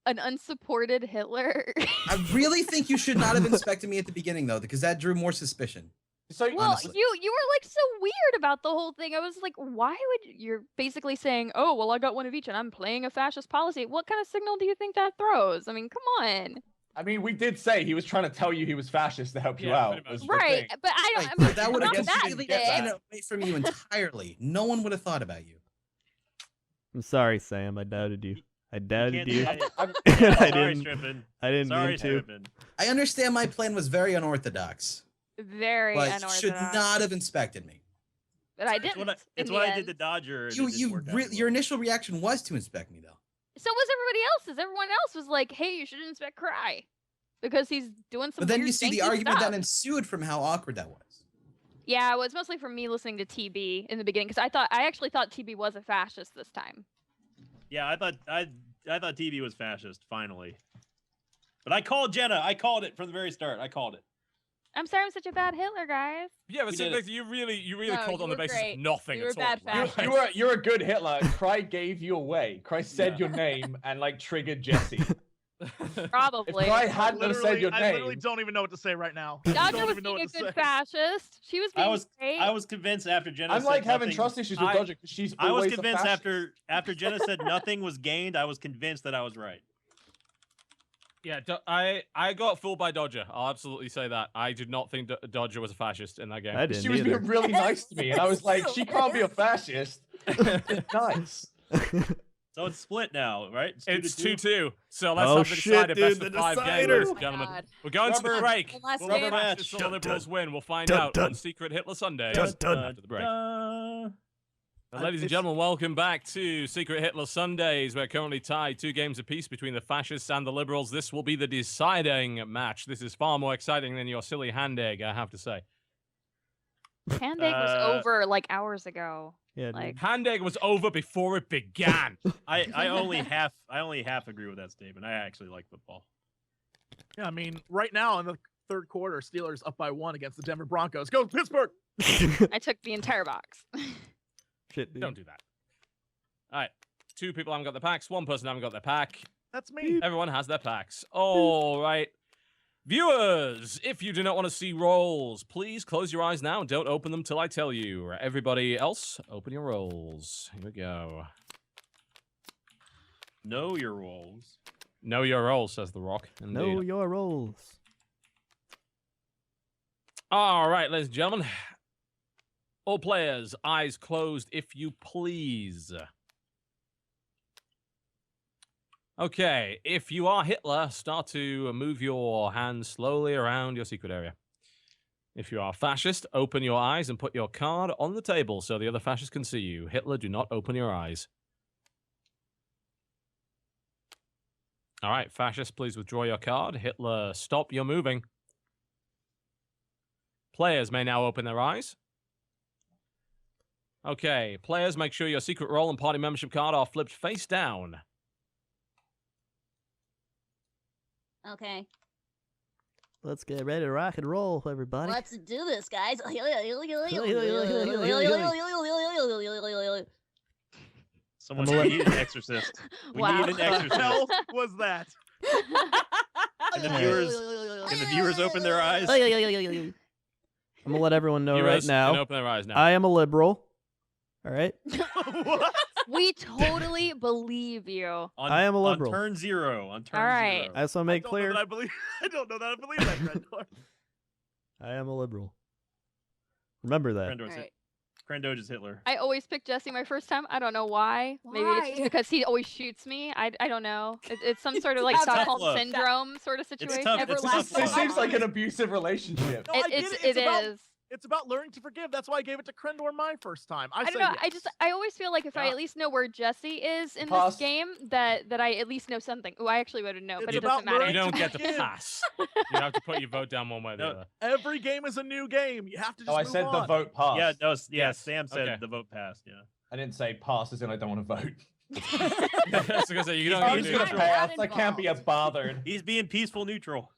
an unsupported Hitler. I really think you should not have inspected me at the beginning, though, because that drew more suspicion. So Well, Honestly. you were like so weird about the whole thing. I was like, why would you're basically saying, oh, well, I got one of each and I'm playing a fascist policy. What kind of signal do you think that throws? I mean, come on. I mean, we did say he was trying to tell you he was fascist to help you Yeah, out. pretty much. was the Right, thing. but I don't. Right, I mean, that would have not that completely get taken that. it away from you entirely. No one would have thought about you. I'm sorry, Sam. I doubted you. I doubted Can't you. say it. I'm- I Sorry, didn't. Strippin. I didn't Sorry, mean to. Strippin. I understand my plan was very unorthodox, very but unorthodox. should not have inspected me. But I It's didn't. what I, in it's the what I end. did to Dodger. and it You, didn't you, work out re- well. your initial reaction was to inspect me, though. So was everybody else's. Everyone else was like, "Hey, you should inspect Cry," because he's doing some. But then weird you see the janky argument stuff. that ensued from how awkward that was. Yeah, it was mostly from me listening to TB in the beginning because I actually thought TB was a fascist this time. Yeah, I thought TV was fascist finally, but I called Jenna. I called it from the very start. I called it. I'm sorry, I'm such a bad Hitler, guys. Yeah, but We see, did like, you really No, called you on the were basis great. of nothing You were at bad all. fascist. right? you're a good Hitler. Cry gave you away. Cry said Yeah. your name and like triggered Jesse. Probably. If Cry hadn't have said your I literally name, don't even know what to say right now. Dodger don't was even know being a what to good say. fascist. She was being great. I was convinced after Jenna. I'm said like having nothing- trust issues with I- Dodger because she's I was always a convinced fascist. after Jenna said nothing was gained. I was convinced that I was right. Yeah, I got fooled by Dodger. I'll absolutely say that. I did not think Dodger was a fascist in that game. I didn't She was either. being really nice to me, and I was like, she can't be a fascist. Nice. So it's split now, right? It's two. 2-2. So let's Oh, have the shit, decider. Best dude, of the 5 decider. game, ladies and Oh, gentlemen. God. We're going to the Rubber- break. One last Will rubber the game. match. fascists or the liberals win? We'll find Dun, out dun. on Secret Hitler Sunday Dun, dun. after the break. Uh, Ladies and It's- gentlemen, welcome back to Secret Hitler Sundays. We're currently tied 2 games apiece between the fascists and the liberals. This will be the deciding match. This is far more exciting than your silly hand egg, I have to say. Hand egg was over like hours ago. Yeah, Like, Hand egg was over before it began. I only half agree with that statement. I actually like football. Yeah, I mean, right now in the third quarter, Steelers up by 1 against the Denver Broncos. Go Pittsburgh! I took the entire box. Shit, dude. Don't do that. All right. 2 people haven't got their packs. 1 person haven't got their pack. That's me. Everyone has their packs. All right. Viewers, if you do not want to see rolls, please close your eyes now and don't open them till I tell you. Everybody else, open your rolls. Here we go. Know your roles. Know your rolls, says The Rock. Know Indeed. your roles. All right, ladies and gentlemen. All players, eyes closed, if you please. Okay, if you are Hitler, start to move your hands slowly around your secret area. If you are fascist, open your eyes and put your card on the table so the other fascists can see you. Hitler, do not open your eyes. All right, fascist, please withdraw your card. Hitler, stop your moving. Players may now open their eyes. Okay, players, make sure your secret role and party membership card are flipped face down. Okay, Let's get ready to rock and roll, everybody. let's do this, guys. Someone I'm gonna need an exorcist. We Wow. need an What the exorcist. hell was that? And the viewers open their eyes. I'm gonna let everyone know right Viewers can now. open their eyes now. I am a liberal. All right. What? We totally believe you. On, I am a liberal. On turn 0. On turn All right. 0. I just want to make I clear. don't know that I believe that, Crendor. I am a liberal. Remember that. Crendor's Alright. Crendor is Hitler. I always pick Jesse my first time. I don't know why. Maybe it's just Why? because he always shoots me. I don't know. It's some sort of like It's tough Stockholm love. syndrome sort of It's situation. tough. It's tough Everlasting It love. seems like an abusive relationship. No, I get It about, is. It's about learning to forgive. That's why I gave it to Crendor my first time. I I don't said know. yes. I always feel like if I Yeah. at least know where Jesse is in Pass. this game, that I at least know something. Oh, I actually would know, but It's it doesn't about matter. learning You don't to get the forgive. pass. You have to put your vote down one way or the No. other. Every game is a new game. You have to just No, I move said the on. vote passed. Yeah, no, Yes. Sam said Okay. the vote passed. Yeah. I didn't say pass as in I don't want to vote. That's because you don't I'm need just to gonna do pass. Not I can't be as bothered. He's being peaceful neutral.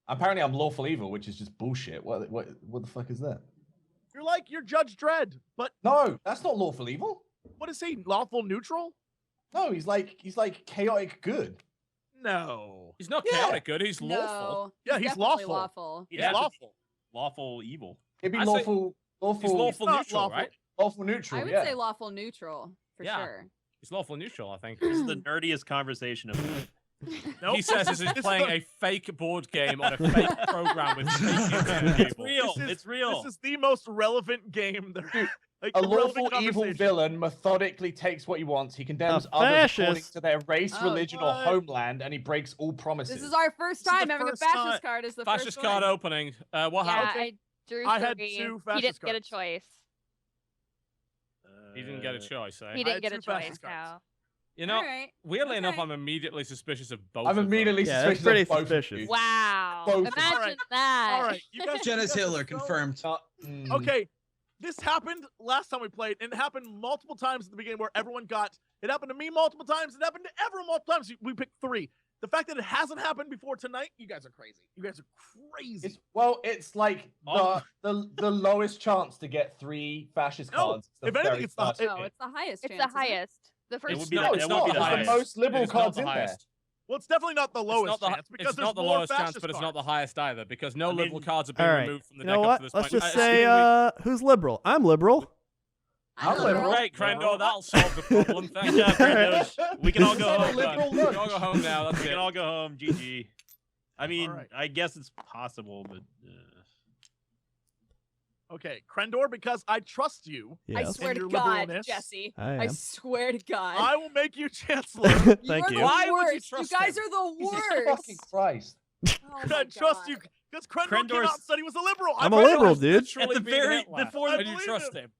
Apparently, I'm lawful evil, which is just bullshit. What the fuck is that? You're like your Judge Dredd, but No, that's not lawful evil. what is he? Lawful neutral? No, he's like chaotic good. No. He's not Yeah. chaotic good. He's lawful. No, Yeah, he's definitely lawful. lawful. He's Yeah. lawful. Lawful evil. He'd be I say- lawful He's lawful not neutral, lawful. right? lawful neutral. I would yeah. say lawful neutral for Yeah. sure. He's lawful neutral, I think. This is the nerdiest conversation of Nope. He says this is This playing the- a fake board game on a fake program with fake internet It's people. real. This is- It's real. This is the most relevant game there. Dude, Like, A relevant lawful evil conversation. villain methodically takes what he wants. He condemns A others according fascist. to their race, Oh, religion, or what? homeland, and he breaks all promises. This is our first This is the time having a first fascist time. card as the Fascist first card one. opening. What Yeah, happened? I drew I had 3. 2 He fascist didn't get a cards. choice. He didn't get a choice, eh? He I didn't had get a 2 fascist choice. cards. No. You know, Alright. weirdly enough, okay. I'm immediately suspicious of both. I'm of them. immediately Yeah, that's suspicious pretty of both of suspicious. you. Wow. Both. Imagine Alright. that. All right, you guys. Jenna's you guys are Hitler so- confirmed. Okay, this happened last time we played, and it happened multiple times at the beginning where everyone got. It happened to me multiple times. It happened to everyone multiple times. We picked 3. The fact that it hasn't happened before tonight, you guys are crazy. You guys are crazy. It's like the lowest chance to get 3 fascist No, cards. if anything, it's the- first it- No, it's the highest. It's chance, the isn't it? highest. The first. would be No, the- it's it would not. be the It's the highest. most It liberal is not cards the in there. highest. Well, it's definitely not the It's lowest not the, chance because it's there's not the more lowest chance, fascist but it's not the cards. highest either because no I mean- liberal cards have been All right. removed from the You deck know up what? to this Let's point. just I say, assume who's liberal? I'm liberal. I'm liberal. Great, Crendor, that'll solve the problem. Thank Good you. job, Crendor. We can all go Set a home. liberal We lunch. can all go home now. That's We it. can all go home. GG. I mean, Alright. I guess it's possible, but Okay, Crendor, because I trust you, I Yes. swear And to your God, liberalness. Jesse. I I am. swear to God. I will make you chancellor. Thank You're you. The Why would you worst. trust guys him? are the Jesus worst. fucking Christ. Oh my I trust God. you because Crendor came out and Crendor's- said he was a liberal. I'm a I liberal, trust- dude. Literally the being very- Hitler. before Why the- do you trust him?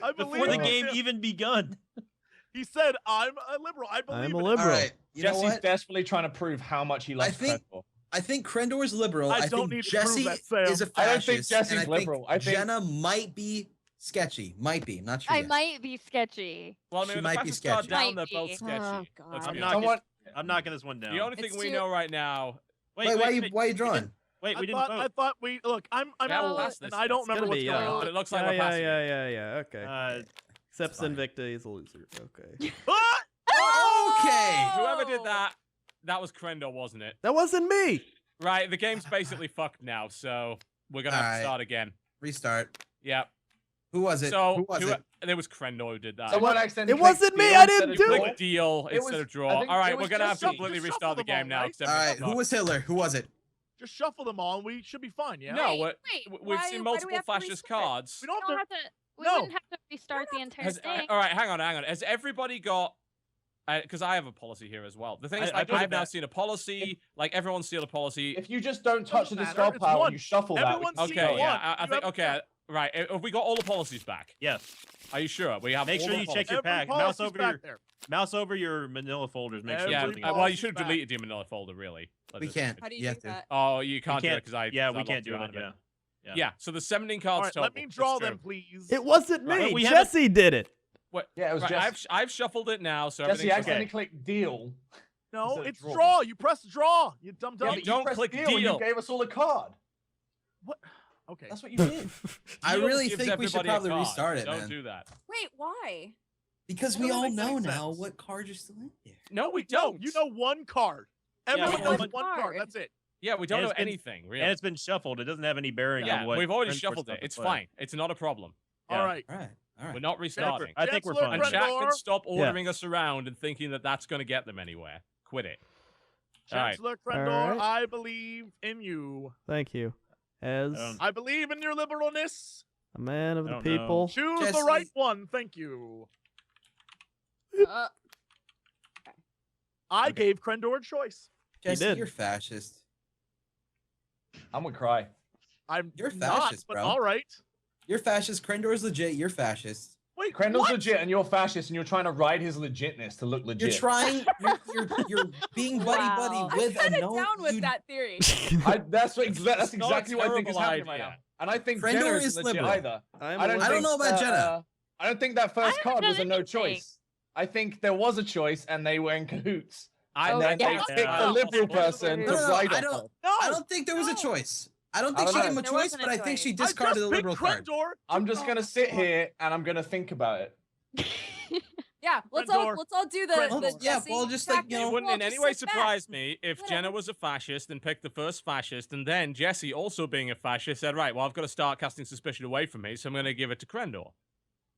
I Before believe the in game him. even begun. He said, "I'm a liberal. I believe." I'm a in it." liberal. All right. You know Jesse's what? desperately trying to prove how much he loves think- Crendor. I think Crendor is liberal. I I don't think need to prove Jesse that, Sam. is a fascist. I don't think and Jesse's I liberal. I think Genna might be sketchy. Might be. I'm not sure I yet. might be sketchy. Well, I She mean, with might the be fascist card sketchy. down, Might they're both be. sketchy. Oh, Let's God. be I'm honest. I'm knocking this one down. The only It's thing we too- know right now. Wait, why are you drawing? Wait, we I didn't thought, vote. I thought we look. I'm Yeah, old, pass and this. I don't It's remember gonna what's be, going yeah. on. But it looks like yeah, we're yeah, passing. yeah. Okay. Except it's fine. Sinvicta is a loser. Okay. Okay. Whoever did that was Crendor, wasn't it? That wasn't me. Right, the game's basically fucked now, so we're gonna have to Alright. start again. Restart. Yeah. Who was it? So Who was it? It was Crendor who did that. someone accidentally It wasn't clicked me, deal I instead didn't of do You it. draw. clicked deal It instead was- of I draw. think All right, it we're was gonna have to Jesse. completely Just restart the shuffle them game all, now. right? 'cause All everything right. got Who was Hitler? Who was it? Just shuffle them all, and we should be fine. Yeah. No, Wait, we've why- seen why do we multiple have to fascist restart? cards. We We don't don't have to. have to. We No. wouldn't have to restart the entire thing. All right, hang on. Has everybody got? Because I have a policy here as well. The thing is, I like, put it I've now back. seen a policy. Like everyone's seen a policy. If you just don't touch the Doesn't discard matter, it's pile one. and you shuffle that, we Everyone's can seen go. Okay, one. yeah, I You think. haven't Okay, done- right. Have we got all the policies back? Yes. Are you sure? We have. Make all sure the you check policies. your Every pack. Mouse policy's over back your there. mouse over your manila folders. Make sure Yeah. everything Every is- Well, you policy's should have back. deleted your manila folder, really. We can't. How do You you have do to. that? Oh, you can't do it can't- because I. Yeah, I we locked can't you do out it. of it. Yeah. Yeah. So the 17 All cards right, total. let me It's draw true. them, please. It wasn't me. Right, we haven't- Jesse did it. What? Yeah, it was Right, Jesse. I've shuffled it now, so Jesse everything's accidentally okay. clicked deal. No, Instead of it's draw. draw. You press draw. You dumb Yeah, dumb. but but don't you pressed click deal. deal. You gave us all a card. What? Okay. That's what you did. I Deal really gives think we should everybody a probably card. restart it, Don't man. do that. Wait, why? Because That we doesn't all make know any now sense. what cards are still in there. No, we No, don't. you know one card. Everyone we knows know one one card. card. That's it. Yeah, we don't And know it's been- anything, really. And it's been shuffled. It doesn't have any bearing Yeah, on what. we've already Friends shuffled Force it. It's stuff is fine. It's not a problem. Yeah. All right. All right. All We're right. not restarting. I think we're Chancellor fine. And chat Crendor. can stop ordering us around and thinking that that's going to get them anywhere. Quit it. All right. Chancellor Crendor, All right. I believe in you. Thank you. As I believe in your liberalness. a man of I the don't know. people. Choose the Jesse- right one. Thank you. Uh, I gave Crendor a choice. did. Jesse, you're fascist. I'm with Cry. I'm You're not, fascist, but bro. all right. You're fascist. Crendor's legit. You're fascist. Wait, Crendor's what? legit, and you're fascist, and you're trying to ride his legitness to look You're legit. trying. You're being buddy Wow. buddy I'm with a kind of no. down with you- that theory. That's It's not a exactly what I think is terrible happening right idea. now. And I think Crendor Jenna is isn't legit liberal. either. I'm I don't, a- I don't think, know about Jenna. I don't think that first haven't card was a done no anything. choice. I think there was a choice, and they were in cahoots. I And then think they yeah. picked the liberal person No, to no, no, ride I on don't- her. No, I don't think there was a No. choice. I don't think I she don't gave him a know. There choice, wasn't but a I think she choice. I discarded just the liberal picked card. Crendor. I'm just gonna sit here and I'm gonna think about it. Yeah, let's Crendor. all do the, Crendor. the Yeah, Jesse well, just like, tactic. you know- It wouldn't We'll in any just way sit back. surprise me if Whatever. Jenna was a fascist and picked the first fascist, and then Jesse, also being a fascist, said, "Right, well, I've got to start casting suspicion away from me, so I'm going to give it to Crendor."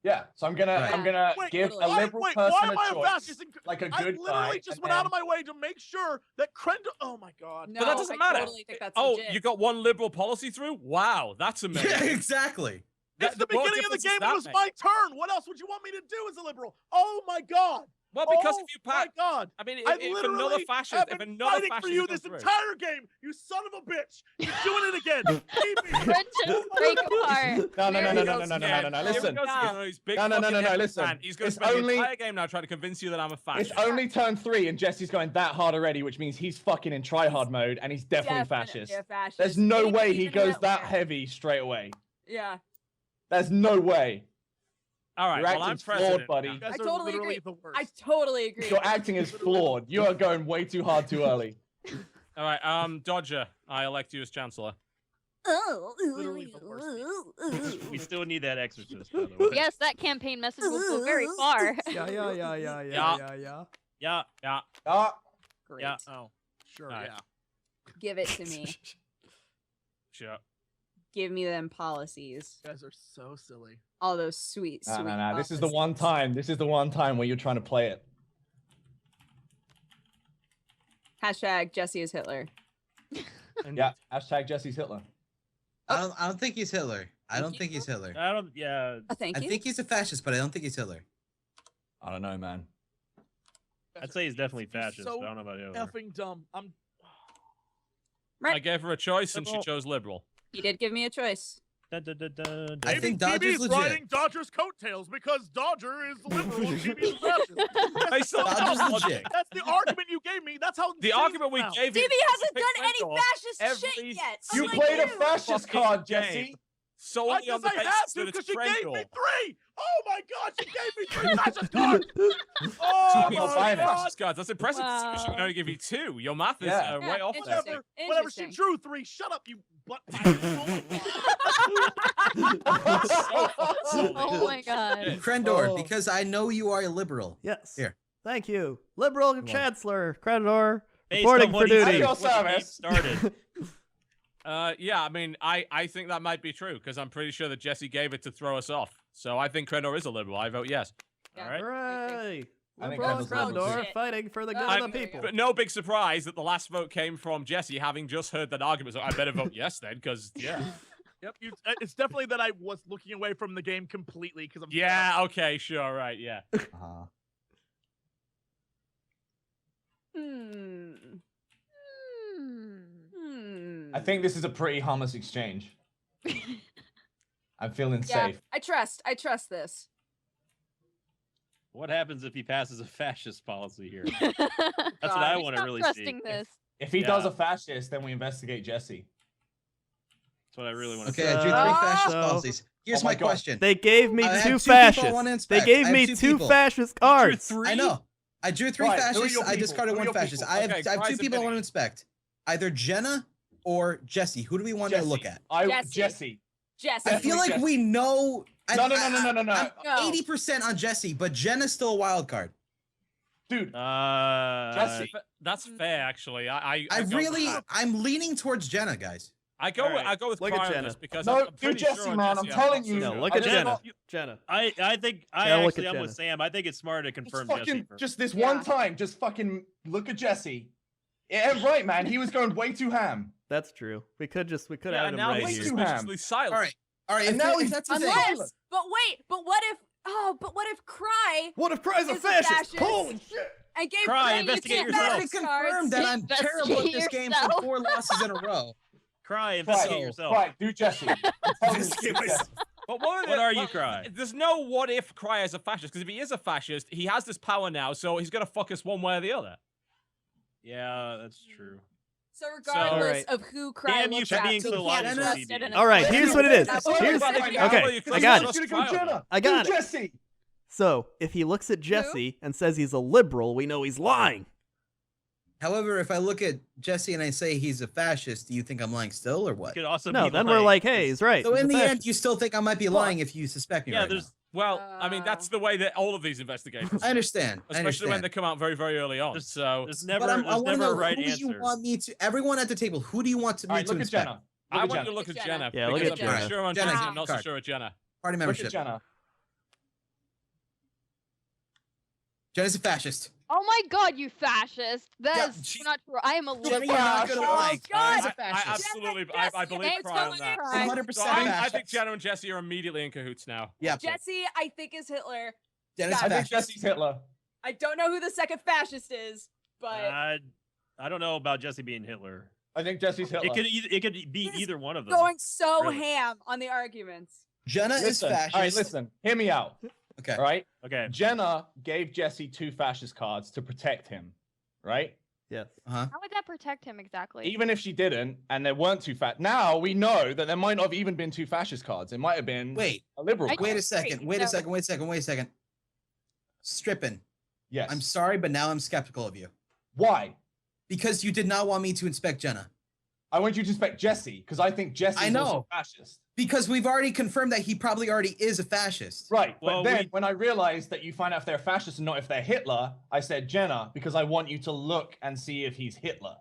Yeah, so I'm gonna Right. Wait, give totally. a liberal why person am a I a choice, fascist? like a I good literally guy. just and went out of then- my way to make sure that Crendor. Oh my god. No, But that doesn't I matter. totally think that's Oh, legit. you got one liberal policy through? Wow, that's amazing. Yeah, exactly. It's the what beginning of the difference game. does It was that my turn. What else would you want me to do as a liberal? Oh my god. Well, because oh if you my pack, god. I mean, I if another literally fascist, have if been another fighting fascist for you goes this through- entire game. You son of a bitch. You're doing it again. Leave me. Friendships break apart. No, no, no, Very no, good. no, no, no, no, no, no. Here he Listen. goes again, he's big No, no, no, fucking no, no, heavy listen. man. He's going to It's spend only- the entire game now trying to convince you that I'm a fascist. It's only turn 3, and Jesse's going that hard already, which means he's fucking in try-hard mode, and he's definitely fascist. a fascist. There's no Maybe way he even goes that way. heavy straight away. Yeah, There's no way. All right, Your well, I'm acting's flawed, president. buddy. now. You guys I are totally literally agree. the worst. I totally agree. Your acting is flawed. You are going way too hard too early. All right, Dodger, I elect you as chancellor. Literally the worst. We still need that exorcist, by the way. Yes, that campaign message will go very far. Yeah. Yeah. Yeah. Ah, Great. Yeah. Oh, sure, Alright. yeah. Give it to me. Sure. Give me them policies. You guys are so silly. All those sweet, no, sweet. no, no. This is the policies. one time. This is the one time where you're trying to play it. Hashtag Jesse is Hitler. Yeah. Hashtag Jesse's Hitler. I don't think he's Hitler. I don't think he's Hitler. I don't. Yeah. Oh, thank I you. think he's a fascist, but I don't think he's Hitler. I don't know, man. I'd say he's definitely fascist. So but I don't know about the other. effing dumb. I'm. I gave her a choice, and she Liberal. chose liberal. He did give me a choice. I think Maybe Dodger's TV's legit. riding Dodger's coattails because Dodger is liberal and TV's fascist. I still Dodger's don't legit. That's the argument you gave me. That's how The insane argument we it sounds. gave TV you. hasn't done any fascist every shit yet. You unlike played a you. fascist fucking card, game. Jesse. Solely I on guess the I have basis to that it's because she gave me Crendor. 3. Oh my god, she gave me 3 fascist cards. Oh, people my buying it. fascist cards. That's impressive. Wow. She can only give you 2. Your math is Yeah. way off there. Interesting. Whatever, she Interesting. drew 3. Shut up, you butt. Oh my god. Crendor, Oh. because I know you are a liberal. Yes. Here. Thank you. Liberal welcome. Chancellor Crendor, Based reporting on for what he duty. said Your before the game service. started. Yeah, I mean, I think that might be true because I'm pretty sure that Jesse gave it to throw us off. So I think Crendor is a liberal. I vote yes. All right. Hooray! I think Liberal and Crendor's liberal. Crendor Shit. fighting for the good I'm- of the people. But no big surprise that the last vote came from Jesse, having just heard that argument. So I better vote yes then, because yeah, Yep, it's definitely that I was looking away from the game completely because I'm yeah, okay, sure, right, yeah. Uh-huh. Hmm. I think this is a pretty harmless exchange. I'm feeling Yeah, safe. I trust this. What happens if he passes a fascist policy here? That's what I wanna really see. trusting this. If he does Yeah. a fascist, then we investigate Jesse. That's what I really want to Okay, see. I drew 3 Ah! fascist So- policies. Here's Oh my my God. question. They gave me I have 2 2 people I fascists. wanna They inspect. gave I have me 2 2 people. fascist cards. I know. I drew 3 Right, who are fascists. your I people? discarded Who are 1 your fascist. people? I have Okay, 2 Cries people I want to admitting. inspect. Either Genna or Jesse. Who do we want to Jesse. look at? Jesse. Jesse. I feel like Jesse. we know. No. I'm No. 80% on Jesse, but Jenna's still a wild card. Dude, Jesse. That's fair, actually. I go- really, I'm leaning towards Jenna, guys. I go Alright. with Look at Cry on Jenna. this because No, I'm do pretty Jesse, sure on man, I'm Jesse, telling not you. so No, sure. look I at just Jenna. not- Jenna. I think Yeah, look actually at I'm with Jenna. Sam. I think it's smarter to confirm Just Jesse. fucking, first. just this Yeah. one time, just fucking look at Jesse. Yeah, right, man. He was going way too ham. That's true. We could Yeah, have and him now right he's way here. too ham. suspiciously silent. All right. And now If that's the thing, Unless, but what if Cry What if Cry's a is a fascist? fascist? Holy shit! and gave Cry, Cray investigate you yourself. I fascist confirmed cards? that I'm terrible at this game for Investigate 4 losses in a row. Cry, investigate Right, yourself. right, do Jesse. I'm telling you, do Jesse. But What are you, Cry? There's no what if Cry is a fascist, because if he is a fascist, he has this power now, so he's gonna fuck us one way or the other. Yeah, that's true. So regardless Alright. of who Cry Damn you looks for at, being he so can't logical, trust TB. it in a All right, fascist here's what it is. that's Here's- what okay, it is. I got it. He's gonna go Jenna. I got Do it. Jesse. So, if he looks at Jesse and says he's a liberal, we know he's lying. However, if I look at Jesse and I say he's a fascist, do you think I'm lying still or what? Could also No, be then we're lying. like, hey, he's right. So he's in a the end, fascist. you still think I might be lying if you suspect me Yeah, right there's Well, I mean, that's the way that all of these investigations, now. I understand. I especially when understand. they come out very, very early on. There's- So there's But never I there's want to never know a right who do answer. you want me to? Everyone at the table, who do you want to All me right, to look at inspect? Jenna. I Look want at you to look Look at at Jenna. Jenna. Yeah, look because at I'm pretty Jenna. sure on Jenna's Jesse, a I'm not so card. sure at Jenna. Party Look at membership. Jenna. Jenna's a fascist. Oh my god, you fascist! That Yeah, is she- not true. I am a Jenna, liberal. you're not gonna Oh, lie. God. Jenna's a I fascist. absolutely, Jesse, I believe thanks Cry so on that. much. 100% So I think fascist. Jenna and Jesse are immediately in cahoots now. Yeah, Jesse, I think is Hitler. Jenna's a I think fascist. Jesse's Hitler. I don't know who the second fascist is, but I don't know about Jesse being Hitler. I think Jesse's Hitler. It could be He's either one of them. going so Really. ham on the arguments. Jenna is Listen, fascist. all right, listen. Hear me out. Okay. All right. Okay. Jenna gave Jesse 2 fascist cards to protect him. Right. Yes. Uh-huh. How would that protect him exactly? Even if she didn't, and there weren't 2 now we know that there might not have even been 2 fascist cards. It might have been Wait. a liberal. I card. Wait a agree. second. Wait a No. second. Wait a second. Wait a second. Strippin. Yes. I'm sorry, but now I'm skeptical of you Why? because you did not want me to inspect Jenna. I want you to inspect Jesse because I think Jesse I is also know. fascist. Because we've already confirmed that he probably already is a fascist. Right. Well, but then we- when I realized that you find out if they're fascist and not if they're Hitler, I said Jenna because I want you to look and see if he's Hitler.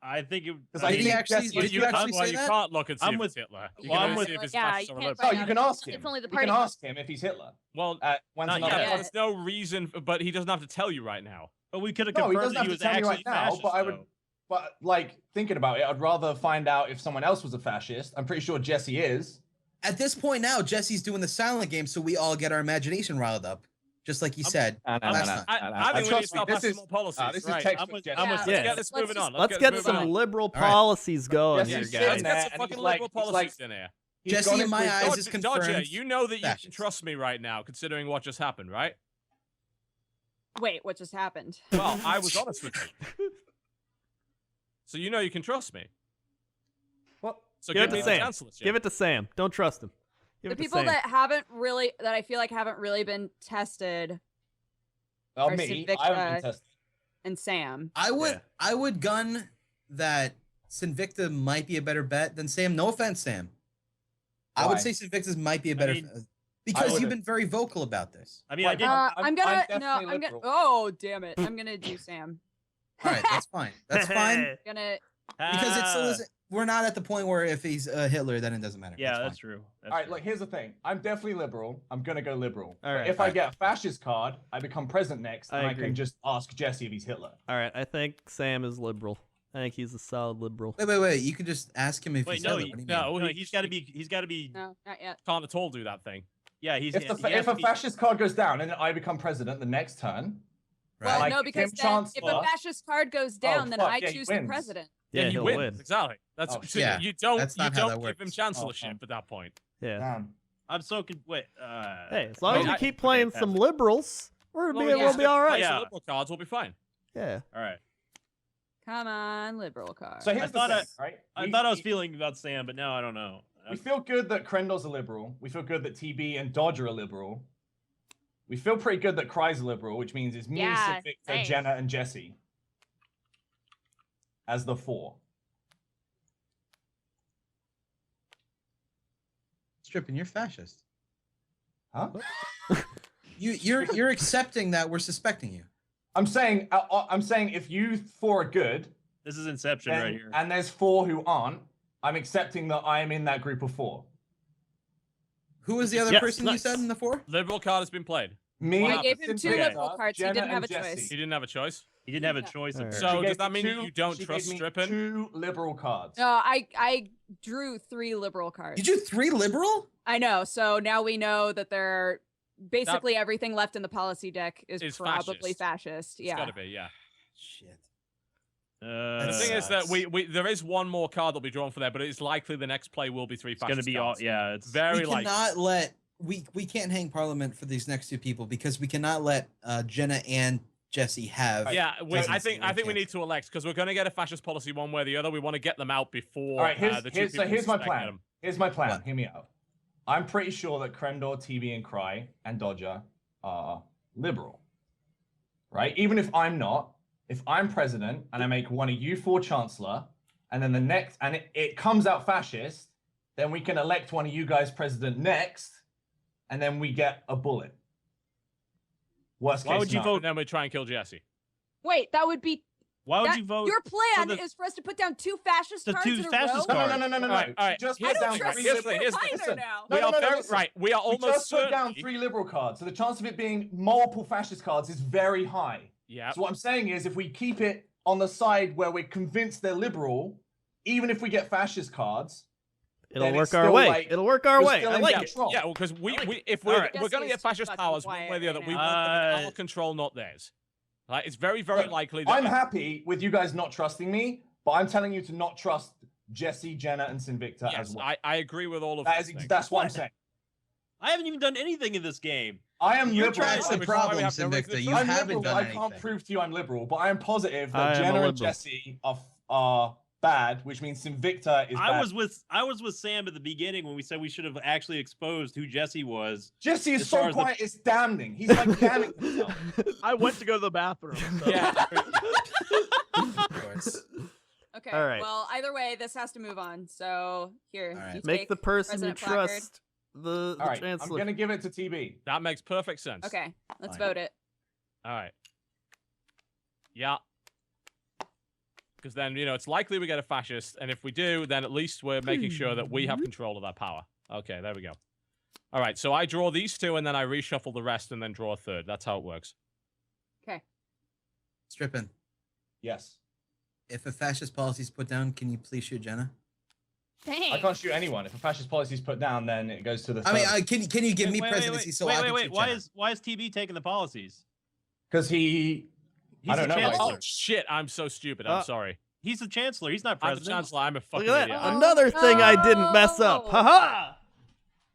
I think it. Because I I Did he think actually- Jesse did is you fascist. actually well, say you that? can't look and see I'm if with- it's Hitler. You well, can I'm only with- see if it's Yeah, fascist you or can't liberal. No, find you out. can ask him. It's only the You party. can ask him if he's Hitler. Well, When's Not another yet. yeah, one? there's no reason, but he doesn't have to tell you right now. But we could have No, he confirmed doesn't that have he to was tell me actually right now, fascist. but I would- though. But like thinking about it, I'd rather find out if someone else was a fascist. I'm pretty sure Jesse is. At this point now, Jesse's doing the silent game, so we all get our imagination riled up, just like you said. I think we need to Trust me, start this passing is more policies. this is right. textbook I'm with- Jesse. I'm with- Let's Yeah. get this moving on. Let's this get moving some on. liberal All right. policies going Yes, here, he's guys. sitting Let's there get some and fucking he's like- liberal he's like- policies in here. He's Jesse, gone in my into his- eyes, is Dodger, confirmed. you know that you can fascist. trust me right now, considering what just happened, right? Wait, what just happened? Well, I was honest with you. So you know you can trust me. What? So Give give it me to the Sam. chancellorship. Give it to Sam. Don't trust him. Give The it to people Sam. that I feel like haven't really been tested, Oh, Or me. Sinvicta. I haven't been tested. and Sam. I would gun that Sinvicta might be a better bet than Sam. No offense, Sam. I would Why? say Sinvicta's might be a better mean, because you've wouldn't. been very vocal about this. I mean, Why, I did. I'm gonna definitely no. I'm gonna. liberal. Oh damn it! I'm gonna do Sam. All right, that's fine. That's fine Gonna. because it still isn't. We're not at the point where if he's Hitler, then it doesn't matter. Yeah, fine. that's true. That's All right, true. look, here's the thing. I'm definitely liberal. I'm going to go liberal. All right. If I get a fascist card, I become president next, I and I agree. can just ask Jesse if he's Hitler. All right, I think Sam is liberal. I think he's a solid liberal. Wait. You can just ask him if Wait, he's no, Hitler. he- What do you no, mean? No, he's got to be. He's got to be. No, not yet. Can't at all do that thing. Yeah, he's. If a fascist card goes down and then I become president the next turn, Well, Like no, because him then if a chancellor. fascist card goes down, then fuck, I yeah, he choose the wins. president. Yeah, he he'll wins. win. Exactly. That's Oh, so yeah. you don't That's not how that give him works. chancellorship at that point. Yeah. damn. I'm so wait. Hey, as long as Wait, we I- keep playing okay, some pass it. liberals, we'll be all right. Play some Yeah. liberal cards, we'll be fine. Yeah. All right. Come on, liberal card. So here's the thought thing, right? I We- thought I was feeling about Sam, but now I don't know. We feel good that Crendor's a liberal. We feel good that TB and Dodger are liberal. We feel pretty good that Cry's a liberal, which means it's me, Yeah, Sinvicta, thanks. Genna, and Jesse as the 4. Strippin, you're fascist. Huh? You're accepting that we're suspecting you. I'm saying if you 4 are good, This is Inception and, right here. and there's 4 who aren't, I'm accepting that I am in that group of 4. Who was the other Yes, person you nice. said in the 4? Liberal card has been played. Me, I gave him 2 Sinvicta, liberal cards. He Jenna, didn't have a and Jesse. choice. He didn't have a choice. He didn't have a Yeah. choice. Alright. So She does gave that me mean 2 that you don't she trust gave me Strippin? 2 liberal cards. No, I drew 3 liberal cards. Did you 3 liberal? I know. So now we know that there are basically everything left in the policy deck is Is probably fascist. fascist. It's Yeah. gotta be, yeah. Shit. The It's thing is that sucks. there is one more card that'll be drawn for there, but it's likely the next play will be 3 fascist gonna be all. cards. Yeah, it's Very We likely. cannot let we can't hang Parliament for these next 2 people because we cannot let Jenna and Jesse have. Yeah, I presidency think we or need to elect because we're going to get a fascist policy one way or the other. We want to get them out before All right, the two people here's my suspect plan. them. Here's my plan. What? Hear me out. I'm pretty sure that Crendor, TV, and Cry and Dodger are liberal. Right? Even if I'm not, if I'm president and I make one of you 4 chancellor, and then the next, and it comes out fascist, then we can elect one of you guys president next, and then we get a bullet. Worst Why case would you scenario. vote? And then we try and kill Jesse. Wait, that would be. Why would that- you vote? Your plan the- is for us to put down 2 fascist The cards 2 in a fascist row? No, cards. no, no, no, no, no. All right, all right. Just I put don't down trust 3 here's you the- liberal. here's the- either Listen, now. No, We no, are no, very listen. right. We are We almost just put down certainly. 3 liberal cards, so the chance of it being multiple fascist cards is very high. Yeah. So what I'm saying is, if we keep it on the side where we're convinced they're liberal, even if we get fascist cards, It'll then work it's our still way. like- It'll work our we're way. still I in like it. control. Yeah, because if All we're right. going to Jesse get is fascist fucking powers one quiet way or the other, right we now. want them in Uh, our control, not theirs. Like, it's very, very Look, likely that I'm happy with you guys not trusting me, but I'm telling you to not trust Jesse, Jenna, and Sinvicta yes, as well. I agree with all of That those is things. that's what I'm What? saying. I haven't even done anything in this game. I am You're liberal. trying That's to- the Which is why we problem, have no Sinvicta. reason- You I'm haven't liberal, done but I anything. can't prove to you I'm liberal, but I am positive I that am a Jenna and liberal. Jesse are bad, which means Sinvicta is I bad. was with Sam at the beginning when we said we should have actually exposed who Jesse was. Jesse is as far so as the- quiet, it's damning. He's like damning himself. I went to go to the bathroom. So. Yeah. Of course. Okay. All right. Well, either way, this has to move on. So here, All right. you Make take the person you President placard. trust the All right, I'm chancellor. gonna give it to TB. That makes perfect sense. Okay, let's Fine. vote it. All right. Yeah. Because then, it's likely we get a fascist, and if we do, then at least we're making sure that we have control of that power. Okay, there we go. All right, so I draw these 2, and then I reshuffle the rest, and then draw a 3rd. That's how it works. Okay. Strippin, Yes. if a fascist policy is put down, can you please shoot Jenna? Thanks. I can't shoot anyone. If a fascist policy is put down, then it goes to the. I mean, can you give me Wait, presidency so wait, I wait, can wait. shoot Why Jenna? is TB taking the policies? because he. He's I don't the know. chancellor. Oh, shit, I'm so stupid. I'm sorry. He's the chancellor. He's not I'm the president. chancellor. I'm a fucking Look at idiot. that. Another thing I didn't mess up. no. Haha.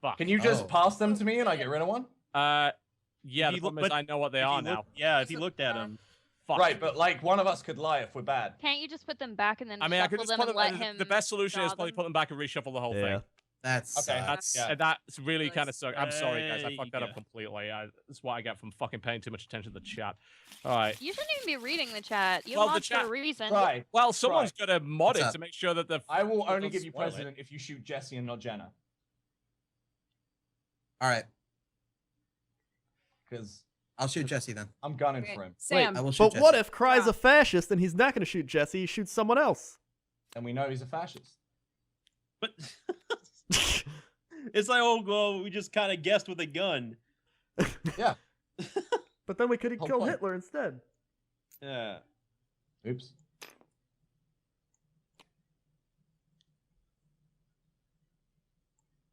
Fuck. Can you just pass them to me and I get rid of one? Yeah, If the you problem look- is I know what they If are you now. look- yeah, if you looked at them. Fuck. Right, but like one of us could lie if we're bad. Can't you just put them back and then I mean, I shuffle could just them put and them. let him? The best solution is draw probably them? put them back and reshuffle the whole Yeah. thing. That's That's That's that's really Nice. kind of sucks. I'm sorry, guys. I Hey, fucked that up yeah. completely. That's what I get from fucking paying too much attention to the chat. All right. You shouldn't even be reading the chat. You Well, the launched for a chat- reason. Right. Well, someone's Right. got to mod What's it up? to make sure that the. I will Don't only give you spoil it. president if you shoot Jesse and not Jenna. all right. Because I'll shoot Jesse then. I'm gunning Okay, for him. Sam. I will shoot But Jesse. what if Cry's Yeah. a fascist and he's not going to shoot Jesse? He shoots someone else. And we know he's a fascist. But it's like, oh, well, we just kind of guessed with a gun. Yeah. But then we could Whole kill point. Hitler instead. Yeah. Oops.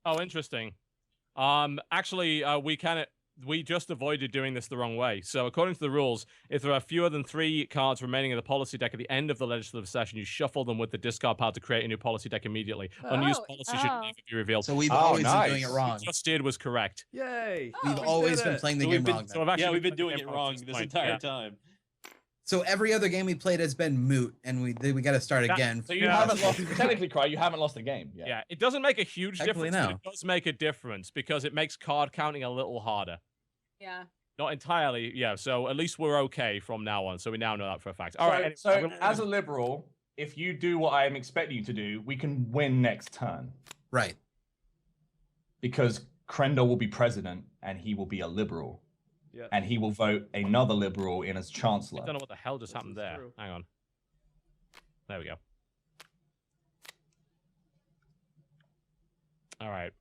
Oh, interesting. Actually, we just avoided doing this the wrong way. So, according to the rules, if there are fewer than 3 cards remaining in the policy deck at the end of the legislative session, you shuffle them with the discard pile to create a new policy deck immediately. Unused Oh, policy should oh. never be revealed. So we've Oh, always been doing it nice. wrong. What you just did was correct. Yay. We've Oh, we always did been it. playing the So game we've been- wrong. So then. I've actually Yeah, we've been played the doing game it wrong wrong to this point. entire Yeah. time. So every other game we played has been moot, and we got to start That- again. So you Yeah. haven't lost. Technically, Cry, you haven't lost a game yet. Yeah, it doesn't make a huge Technically, difference, but no. it does make a difference because it makes card counting a little harder. Yeah. Not entirely, yeah. So at least we're okay from now on. So we now know that for a fact. All So, right. Anyway, so I'm gonna- as a liberal, if you do what I am expecting you to do, we can win next turn Right. because Crendor will be president and he will be a liberal, Yeah. and he will vote another liberal in as I chancellor. don't know what the hell just happened is there. true. Hang on. There we go. All right.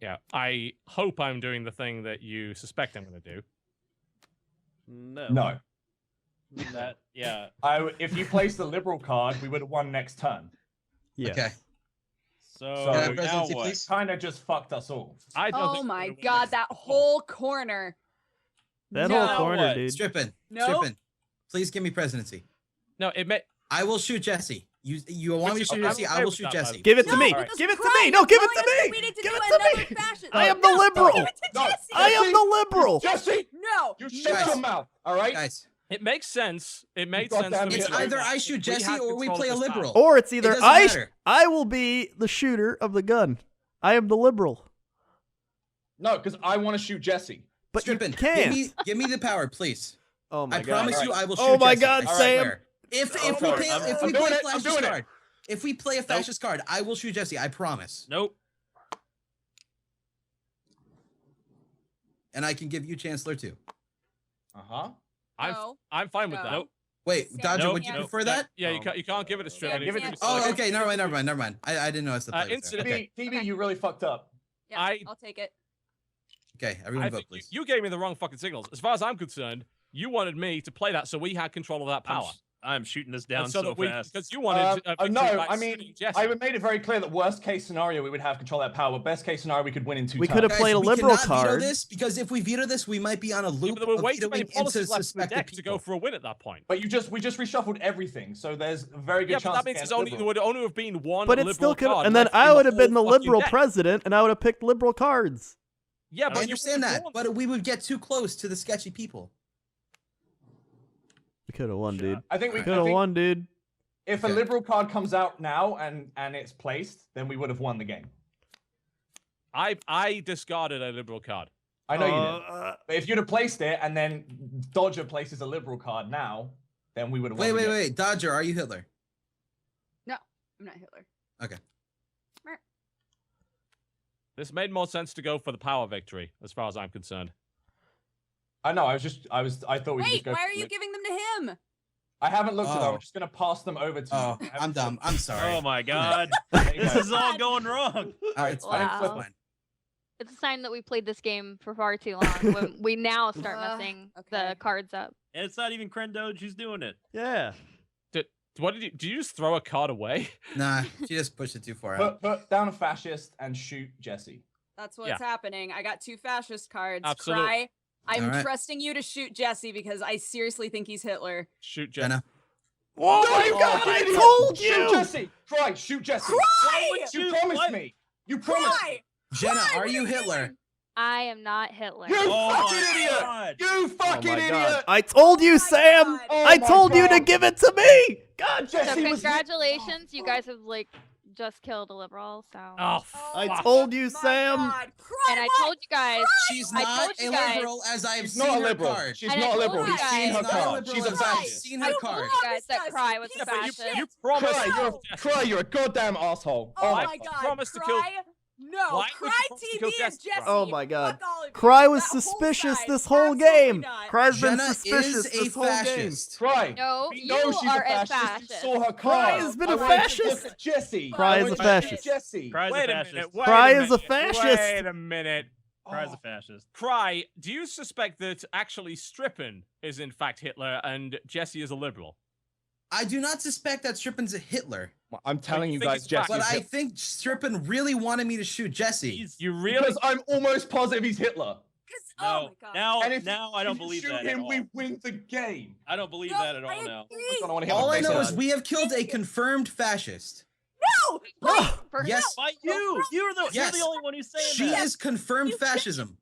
Yeah, I hope I'm doing the thing that you suspect I'm going to do. No. No, That, yeah. if you placed the liberal card, we would have won next turn. Yes. Okay. So Can I now presidency, what? please? Kind of just fucked us all. I don't Oh think we're my gonna win god, next that turn. whole corner. That No. whole corner, What? dude. Strippin. No. Strippin. Please give me presidency. No, it may. I will shoot Jesse. You want me to shoot I'm Jesse? okay I will with shoot that, by the Jesse. way. Give it to No, me. Alright. because Give it to Cry me. No, give it telling us that to we me. need to Give do it to another me. fashion. I am No, the liberal. Give it to No. Jesse. I am the liberal. Jesse, No. you shut Guys. your mouth. All right. Guys, It makes sense. It made goddamn sense. to me It's that either I shoot we Jesse had or we control play a of this liberal. battle. Or it's either doesn't I matter. I will be the shooter of the gun. I am the liberal. No, because I want to shoot Jesse. But Strippin, you can't. give me the power, please. Oh my I god. promise Alright. you, I will shoot. Oh my Jesse. God, I Sam. swear. If Okay, we play I'm a doing it, I'm fascist doing it. card, if we play a fascist card, I will shoot Jesse. I promise. Nope. And I can give you Chancellor too. Uh-huh. No. I'm fine with No. that. Nope. Wait, Sam, Dodger, Nope. would you Nope. prefer that? Yeah, you can't give it a strip. Yeah, It give needs it to to be me. Oh, selected. okay. Never mind. I didn't notice the play was there. incident- Okay. TV, Okay. you really fucked up. Yeah, I- I'll take it. Okay, everyone I vote, think please. you gave me the wrong fucking signals. As far as I'm concerned, you wanted me to play that so we had control of that power. I'm shooting this And down so so that we, fast. because you wanted. No, victory by I mean, shooting Jesse. I made it very clear that worst case scenario we would have control of that power. Best case scenario we could win in 2 We turns. could have Guys, played a we liberal cannot veto card. this because if we veto this, we might be on a Yeah, loop but there were of way too many vetoing into policies left in the suspected deck to go people. for a win at that point. But we just reshuffled everything, so there's a very good Yeah, chance. but that means against there liberal. would only have been one But it liberal still could, card and then left in I would have been the whole fucking liberal deck. president, and I would have picked liberal cards. Yeah, I but you understand would've that, won. but we would get too close to the sketchy people. We could have won, dude. I think we Could have won, dude. If a Okay. liberal card comes out now and it's placed, then we would have won the game. I discarded a liberal card. I know you did. But if you'd have placed it and then Dodger places a liberal card now, then we would have won. Wait. Dodger, are you Hitler? No, I'm not Hitler. Okay. This made more sense to go for the power victory, as far as I'm concerned. I know. I thought we could Wait, just go. why for are you it. giving them to him? I haven't looked at them. Oh. I'm just gonna pass them over to Oh, you. I'm dumb. I'm sorry. Oh my god. There you This go. is all going wrong. All right, it's fine. Wow. It's fine. It's a sign that we played this game for far too long. When we now start messing okay. the cards up. And it's not even Crendor who's doing it. Yeah. What did you just throw a card away? Nah, she just pushed it too far out. Put down a fascist and shoot Jesse. That's what's happening. I got 2 fascist cards. Absolutely. Cry. I'm Alright. trusting you to shoot Jesse because I seriously think he's Hitler. Shoot Jesse. Jenna, Oh No, my you god, fucking I idiot. told Shoot you! Jesse. Cry, shoot Jesse. Cry! You promised me. You promised Cry! me. Jenna, Cry, are what you you Hitler? doing? I am not Hitler. You Oh fucking my idiot. God. You Oh fucking my idiot. god. I told you, my Sam! God. Oh I my told you to God. give it to me! God, So Jesse was congratulations, you guys have like just killed a liberal. So. Oh, I fuck. told you, My Sam! God. Cry And I what? told you guys. She's I not told a you guys- liberal, as I've She's seen not a her liberal. card. She's And not I a liberal. told you He's seen guys- her She's not a card. liberal, She's a as I've fascist. seen her card. guys that Promised us. Cry was a Yeah, but fascist. You promised. Cry, No. Cry, you're a goddamn asshole. Oh I my God. promised to kill- Cry? No. Why would you Cry promise to TV kill and Jesse? Jesse. Oh my god. Fuck all of you. Cry was That whole suspicious side. this whole Absolutely game! not. Cry's been Jenna suspicious is a this whole game. fascist. Cry. No, We you know she's are a a fascist. fascist. You saw her Cry card. has been I a want you to fascist. look at Jesse. Cry I is want a you to look at fascist. Jesse. Cry's Wait a a fascist. minute. Wait Cry a is a minute. fascist. Wait a minute. Cry's a Oh. fascist. Cry, do you suspect that actually Strippin is in fact Hitler and Jesse is a liberal? I do not suspect that Strippin's a Hitler, I'm telling you think guys, it's Jesse. but is I Hitler. think Strippin really wanted me to shoot Jesse. He's You really? Because I'm almost positive he's Hitler. 'Cause- no. oh my God. Now, And if now I don't if you believe shoot that him, at all. we win the game. I don't believe No, that at I all now. agree. I want to hear All what I they know said. is we have killed a confirmed fascist. No! Like, For Yes, By you! You're the Yes. only one who's saying she that. is confirmed You- fascism.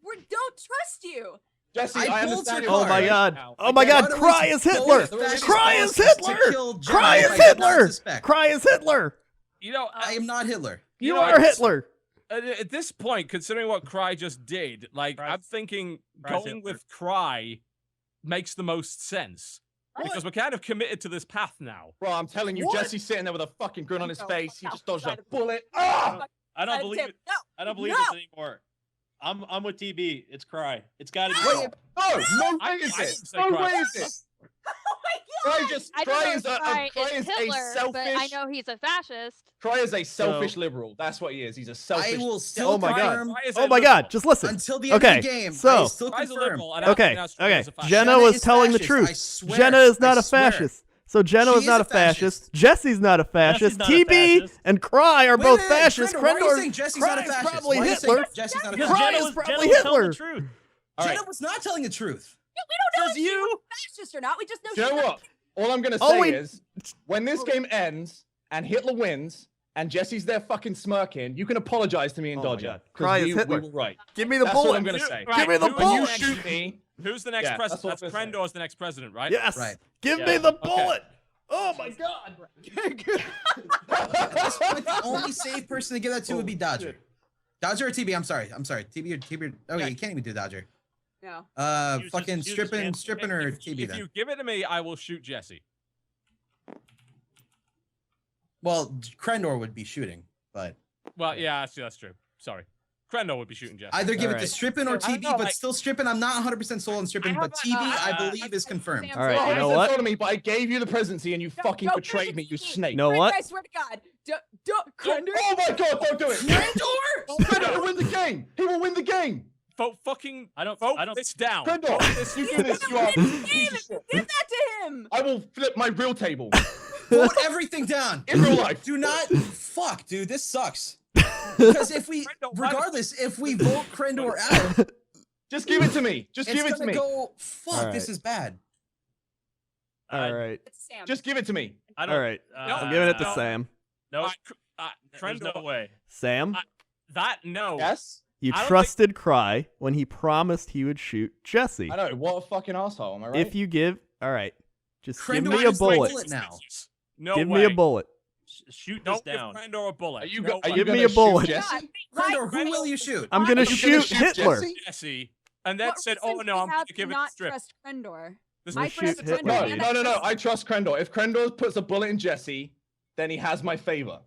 we don't trust you. Jesse, I I pulled understand her your Oh my card. god. Now, Oh my again, god, Why don't Cry we is vote Hitler! the fascist Cry is policies to Hitler! kill Jenna, Cry if is I did not Hitler! suspect. Cry is Hitler! You know, I am not Hitler. You know, are it's- Hitler! at this point, considering what Cry just did, like, Cry's- I'm thinking Cry's going Hitler. with Cry makes the most sense. Because we're kind of committed to this path now. Bro, I'm telling you, What? Jesse's sitting there with a fucking grin on his No, face. He no, just dodged a side of- bullet. Ah! I don't Side of believe Tim. it. No. I don't believe No. this anymore. I'm with TB. It's Cry. It's got to be. Wait, no, no I- way is I it? didn't say No Cry. way is it? Oh my Cry God. just I don't Cry know is if a Cry Cry is is a Hitler, selfish. but I know he's a fascist. Cry is a selfish So- liberal. That's what he is. He's a selfish. I will Oh still my God. confirm Cry is Oh a my liberal. god, just listen. until the end Okay, of the game. I so- still Cry's a confirm. liberal, and Okay, now Strippin okay. is a fascist. Jenna Jenna was is telling the fascist, truth. I swear. Jenna is I not a swear. fascist. So Jenna She was is not a a fascist. fascist. Jesse's not a fascist. not a TB fascist. and Cry are Wait, both wait, fascists. Crendor, why are you Crendor- saying Jesse's not a Cry's fascist? probably Why are you saying Hitler. Jesse's not a Because Cry Jenna is was, probably Jenna was telling the Hitler. truth. All right. Jenna was not telling the truth. We don't know Says if she you. was fascist or not. We just know Do you she's know not. what? All I'm gonna Oh, say wait. is, when this game ends and Hitler wins and Jesse's there fucking smirking, you can apologize to me and Oh my Dodger. God. 'cause Cry is we Hitler. were right. Give me the That's what bullet. I'm gonna say. Right, Give me the who's When you bullet. next- shoot me, Who's the next Yeah, president? that's That's what I'm gonna Crendor's the next president, right? Yes. Right. Give Yeah. me the Okay. bullet. Oh my god. At this point, the only safe person to give that to would be Dodger. Dodger or TB? I'm sorry. TB or TB. Okay, you can't even do Dodger. No. Use Fucking this Strippin, chance. Strippin or If TB you then. give it to me, I will shoot Jesse. Well, Crendor would be shooting, but Well, yeah, that's true. Sorry. Crendor would be shooting Jesse. either give it Alright. to Strippin or I don't TB, know, but like- still Strippin. I'm not 100% sold on Strippin, I but have TB, a- I believe, is confirmed. Sam's All right, wrong. you know It's what? on me, but I gave you the presidency and you fucking Don't betrayed me, you presidency. snake. You know Crendor, what? I swear to God. Don't. Crendor. Oh my god, don't do it! Crendor! Crendor will win the game! He will win the game! Vote fucking. I don't. Vote I don't. this down. Crendor, if you do this, you are a piece of shit. Give that to him. I will flip my real table Vote everything down. in real life. Do not. Fuck, dude, this sucks. Because if we, Crendor, why- regardless, if we vote Crendor out, Just give it to me. Just it's give it to gonna me. go. Fuck, Alright. this is bad. All right. It's Sam. Just give it to me. I don't. All right. No, I'm giving it to no. Sam. No. Crendor, There's no way. Sam, that no. Yes? you I don't think- trusted Cry when he promised he would shoot Jesse. I know. What a fucking asshole. Am I right? If you give, all right, just give Crendor me a is the bullet. bullet now. No Give way. me a bullet. Shoot this Don't give down. Crendor a bullet. Are you, No are you way. Give me gonna a shoot bullet. Jesse? Crendor, who will you shoot? I'm gonna Are you shoot shoot Hitler. Jesse? Jesse, and then What said, "Oh reason no, do I'm we going have to give it not to Strip." trust Crendor. This I is shoot trust Hitler. Crendor No, and no, no, no. trust- I trust Crendor. If Crendor puts a bullet in Jesse, then he has my favor.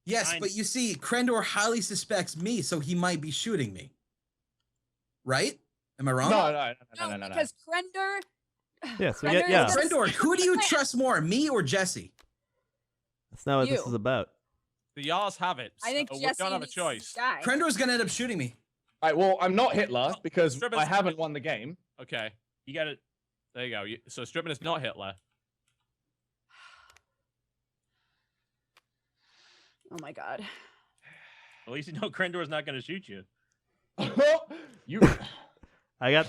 Yes, Fine. but you see, Crendor highly suspects me, so he might be shooting me. Right? Am I wrong? No. Because Crendor. Yeah, so Crendor yeah. is gonna Crendor, stick who with do the you plan. trust more, me or Jesse? That's not what this You. is about. the Yars have it. I think so we Jesse don't have a needs to choice. die. Crendor's gonna end up shooting me. All right, well, I'm not Hitler because Strippin's- I haven't won the game. Okay, You got to. there you go. So Strippin is not Hitler. Oh my God. At least you know Crendor's not going to shoot you. You. I got.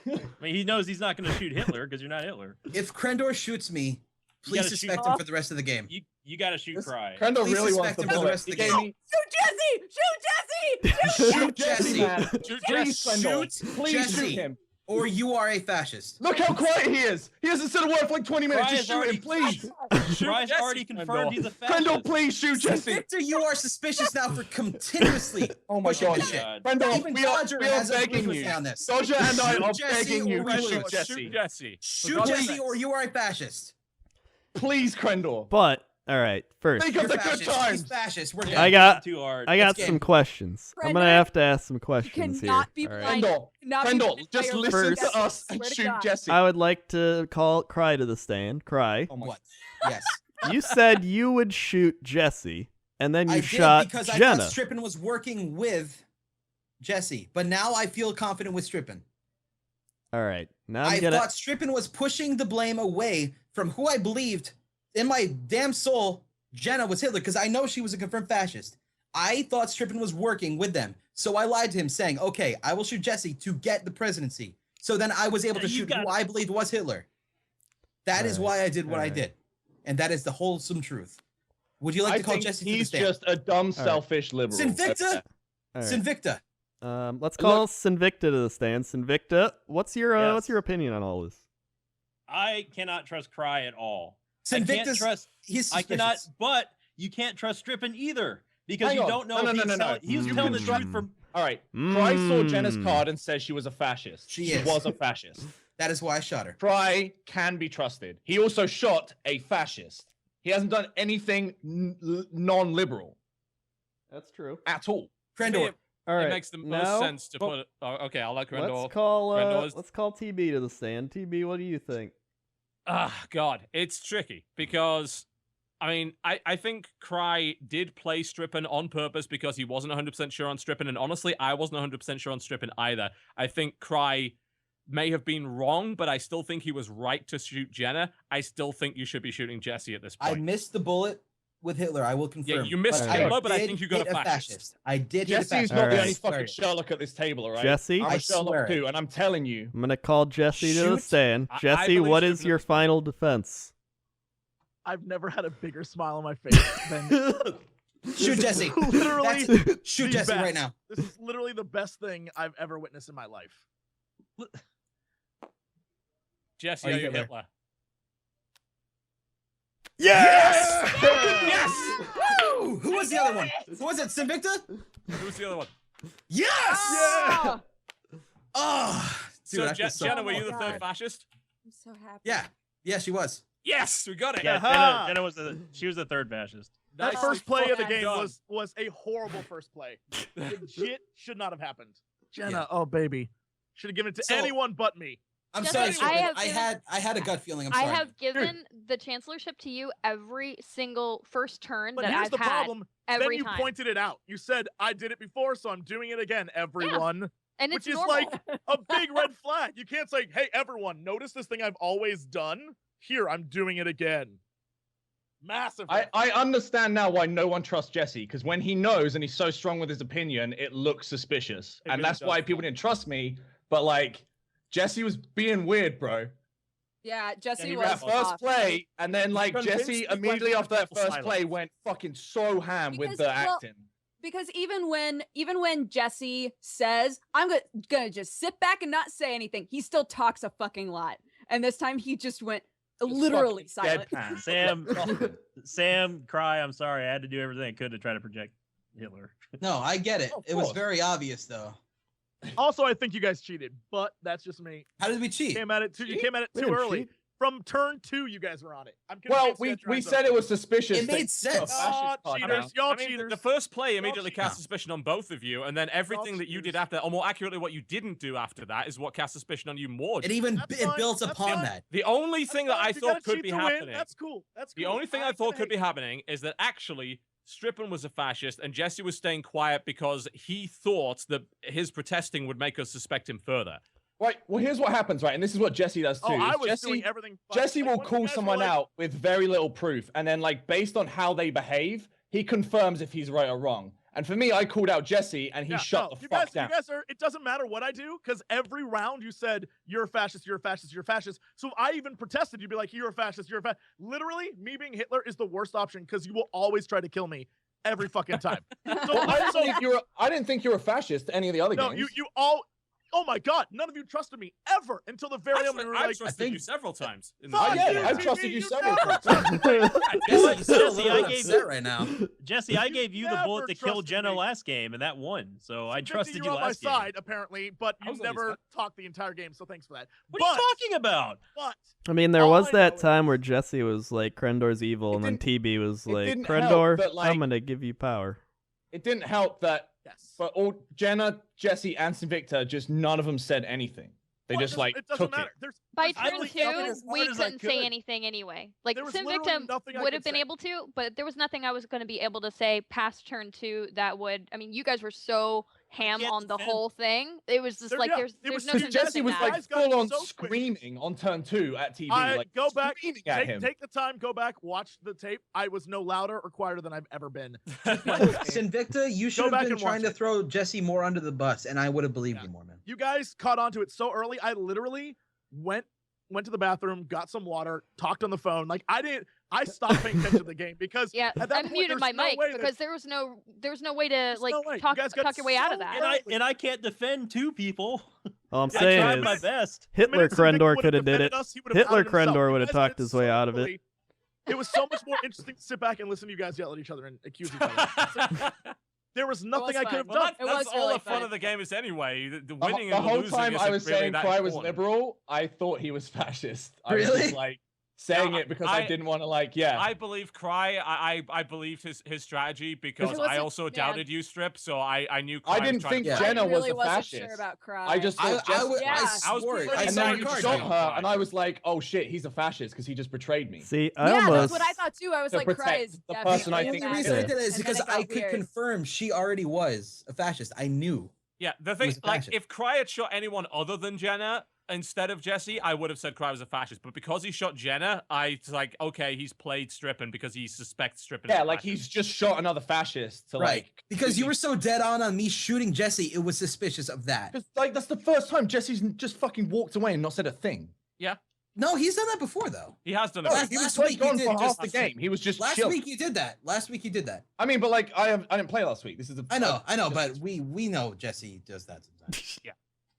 I mean, he knows he's not going to shoot Hitler because you're not Hitler. If Crendor shoots me, You please gotta suspect shoot- him for the rest of the game. You got to shoot Cry. Crendor Please really wants suspect the him for the bullet. rest of the He game. gave me- Shoot Jesse! Shoot Shoot Jesse. man. Shoot Please, Jesse. Crendor. Please Jesse. shoot him. Or you are a fascist. Look how quiet he is. He hasn't said a word for like 20 minutes. Cry Just is shoot already- him, please. Cry's Jesse, already confirmed he's a fascist. Crendor, please shoot Jesse. Victor, you are suspicious now for continuously. Oh my pushing god. this shit. Crendor, Even we are Dodger begging has agreed you. with me on this. Dodger and I are Jesse begging you or to shoot shoot Jesse. Shoot Jesse. Shoot For Jesse God's or you are a fascist. Please, Crendor. But all right, first Think of You're the good fascist. He's times. fascist. We're Yeah, done. I got too hard. I got It's some game. questions. I'm gonna Brenda, have to ask some You questions here. cannot be all right? blind. Crendor, Not be Crendor, blinded by just your listen First- to us and Swear to shoot God. Jesse. I would like to call Cry to the stand. Cry, Oh my What? Yes. you said you would shoot Jesse, and then you I shot did because I Genna. thought Strippin was working with Jesse, but now I feel confident with Strippin. All right, now I I'm gonna. thought Strippin was pushing the blame away from who I believed in my damn soul Genna was Hitler, because I know she was a confirmed fascist. I thought Strippin was working with them, so I lied to him saying, okay, I will shoot Jesse to get the presidency. So then I was able to You shoot got- who I believed was Hitler. That is Alright, why I did what I alright. did. And that is the wholesome truth. Would you like I to call think Jesse to the he's stand? just a dumb, selfish liberal. Sinvicta? All right. Sinvicta. Let's call Sinvicta to the stand. Sinvicta, what's your Yes. opinion on all this? I cannot trust Cry at all. I can't Sinvicta's trust. he's I cannot. suspicious. But you can't trust Strippin either because Hang you on. don't know No, if no, he's no, no, telling. no. He was You telling the can truth trust- from. All right. Cry saw Jenna's Mm. card and said she was a fascist. She She is. was a fascist. That is why I shot her. Cry can be trusted. He also shot a fascist. He hasn't done anything non-liberal That's true. at all. Crendor. All right, It makes the most now, sense to but put it. Oh, okay, I'll let Crendor. Let's call TB to the stand. TB, what do you think? Ah, God, it's tricky because, I mean, I think Cry did play Strippin on purpose because he wasn't 100% sure on Strippin, and honestly, I wasn't 100% sure on Strippin either. I think Cry may have been wrong, but I still think he was right to shoot Genna. I still think you should be shooting Jesse at this I point. missed the bullet with Hitler. I will confirm. Yeah, you missed Alright. Hitler, but I did think you got hit a fascist. I did hit a Jesse's fascist. not the Alright. only fucking Sorry. Sherlock at this table, all right? Jesse, I'm I a Sherlock swear it. too, and I'm telling you. I'm gonna call Jesse to the Shoot. stand. I Jesse, believe what is Strippin your is- final defense? I've never had a bigger smile on my face than Shoot Jesse. literally That's- Shoot the Jesse best. right now. This is literally the best thing I've ever witnessed in my life. Jesse, Are are you you Hitler? Hitler? Yes! Yes! Woo! Who was the other one? Who was it? Sinvicta? Who's the other one? Yes! Ah! Oh, dude, So, I feel so. Jenna, Oh were my you the third God. fascist? I'm so happy. Yeah. Yeah, she was. Yes, we got it. Yeah, Aha! Jenna was the third fascist. That Nicely first play of the fucking game done. was a horrible first play. Legit should not have happened. Jenna, Yeah. oh baby, should have given it to So- anyone but me. I'm Just sorry, like Strippin. I have I given- had a gut feeling. I'm I sorry. have given the chancellorship to you every single first turn But that here's I've the had. problem. Then Every you time. pointed it out. You said I did it before, so I'm doing it again. Everyone, And it's which is normal. like a big red flag. You can't say, "Hey, everyone, notice this thing I've always done. Here, I'm doing it again." Massive. red I understand now why no one trusts Jesse, because when he knows and he's so strong with his opinion, it looks suspicious. It And really that's why does. people didn't trust me. But like, Jesse was being weird, bro. Yeah, Jesse he was That ran first off. play, and then like Convinced Jesse me when immediately after that people first play silence. went fucking so ham with Because, the well, acting. Because even when Jesse says, "I'm gonna just sit back and not say anything," he still talks a fucking lot. And this time he just went literally silent. Deadpan. Sam, Cry. I'm sorry. I had to do everything I could to try to project Hitler. No, I get it. Of It was course. very obvious, though. Also, I think you guys cheated, but that's just me. How did we cheat? You came at it too We didn't early. cheat. From turn 2, you guys were on it. I'm Well, convinced you had your we eyes said open. it was suspicious. It that made you put a sense. fascist Oh, card cheaters. down. Y'all I mean, cheaters. the first play Y'all immediately cheaters. cast suspicion on both of you, and then everything that you did cheaters. after, or more accurately, what you didn't do after that, is what cast suspicion on you more. It even That's it fine, builds that's upon fine. that. The only That's thing that fine, I you thought gotta could cheat be to win. happening, That's cool. That's cool. the only thing I ain't thought gonna could be hate. happening is that actually Strippin was a fascist, and Jesse was staying quiet because he thought that his protesting would make us suspect him further. Right. Well, here's what happens, right? And this is what Jesse does too. Oh, I is was Jesse, doing everything. fine. Jesse Like, will once you call guys were someone like, out with very little proof, and then like based on how they behave, he confirms if he's right or wrong. And for me, I called out Jesse, and he Yeah, shut no, the you fuck guys, down. You guys are. It doesn't matter what I do because every round you said you're a fascist, you're a fascist, you're a fascist. So if I even protested, you'd be like, you're a fascist, you're a fascist. Literally, me being Hitler is the worst option because you will always try to kill me every fucking time. So I didn't think you were a fascist. Any of the other no, games? you all. Oh my God! None of you trusted me ever until the very end. Actually, We were I've like, trusted you several times. In the Fuck last you, year. I've TV, trusted you you several never times. Jesse, I gave upset right now. Jesse, I gave you the bullet never to kill trusted Jenna me. last game, and that won. So I Sinvicta, trusted you're you on my last game. side apparently, but I you was on your never side. talked the entire game. So thanks for that. What are you talking about? But I mean, there All was I that know time where Jesse was like, Crendor's evil, It and then TB was it like, didn't help Crendor, that, like- I'm gonna give you power. It didn't help that, yes, but all Jenna, Jesse, and Sinvicta, just none of them said anything. They Well, just like it doesn't took matter. it. There's By there's turn literally two, nothing- as we hard as I couldn't say could. anything anyway. Like There was literally Sinvicta nothing I would could have been say. able to, but there was nothing I was going to be able to say past turn 2 that would. I mean, you guys were so ham can't on the defend. whole thing. It was just There- like yeah, there's it was no just Jesse convincing was that. like Guys got full on so quick. screaming on turn 2 at TV, I like go back, screaming at him. take the time, go back, watch the tape. I was no louder or quieter than I've ever been. Sinvicta, you should back have been and trying watch to it. throw Jesse more under the bus, and I would have believed Yeah. you more, man. You guys caught on to it so early. I literally went to the bathroom, got some water, talked on the phone. Like I stopped paying attention to the game because Yeah, at that I point, muted there's my no mic way that- because there was no way to There's like no way. You talk guys got your way out of so that. And I can't defend two people. All I'm I saying tried is, my best. Hitler minute Sinvicta Crendor would've could have did defended it. us, he would've Hitler outed himself. Crendor You would have guys did talked it his way so out of it. early. It was so much more interesting to sit back and listen to you guys yell at each other and accuse each other. There was nothing I could have fun. well, done. It that's was all really the fun fun. of the game is anyway. The The winning the and the whole losing time isn't I was really saying that Cry was important. liberal, I thought he was fascist. I was Really? just, like saying No, it because I didn't want to I believe Cry. I believed his strategy because I wasn't- also yeah. doubted you, Strip. So I knew. Cry I was didn't trying think to Yeah. play. Jenna I was really a wasn't fascist. sure about Cry. I just thought Jesse. Yeah. I was swore. pretty I And sure then you you were shot trying. her, and I was like, "Oh shit, he's a fascist because he just betrayed me." See, I Yeah, almost. that's what I thought too. I was To like, Cry protect is the definitely person I The think only is reason I good. did it is And because then it I got could weird. confirm she already was a fascist. I knew. Yeah, the He thing, was a like, fascist. if Cry had shot anyone other than Jenna instead of Jesse, I would have said Cry was a fascist. But because he shot Jenna, I was like, okay, he's played Strippin because he suspects Strippin. Yeah, like he's just shot another fascist to Right. like Because you were so dead on me shooting Jesse, it was suspicious of that. Because like that's the first time Jesse's just fucking walked away and not said a thing. No, he's done that before, though. He has done it. No, Last- he was last like week he gone did for half just- the game. He was just Last chill. week he did that. Last week he did that. I mean, but like I didn't play last week. This is I know, but we know Jesse does that sometimes. Yeah.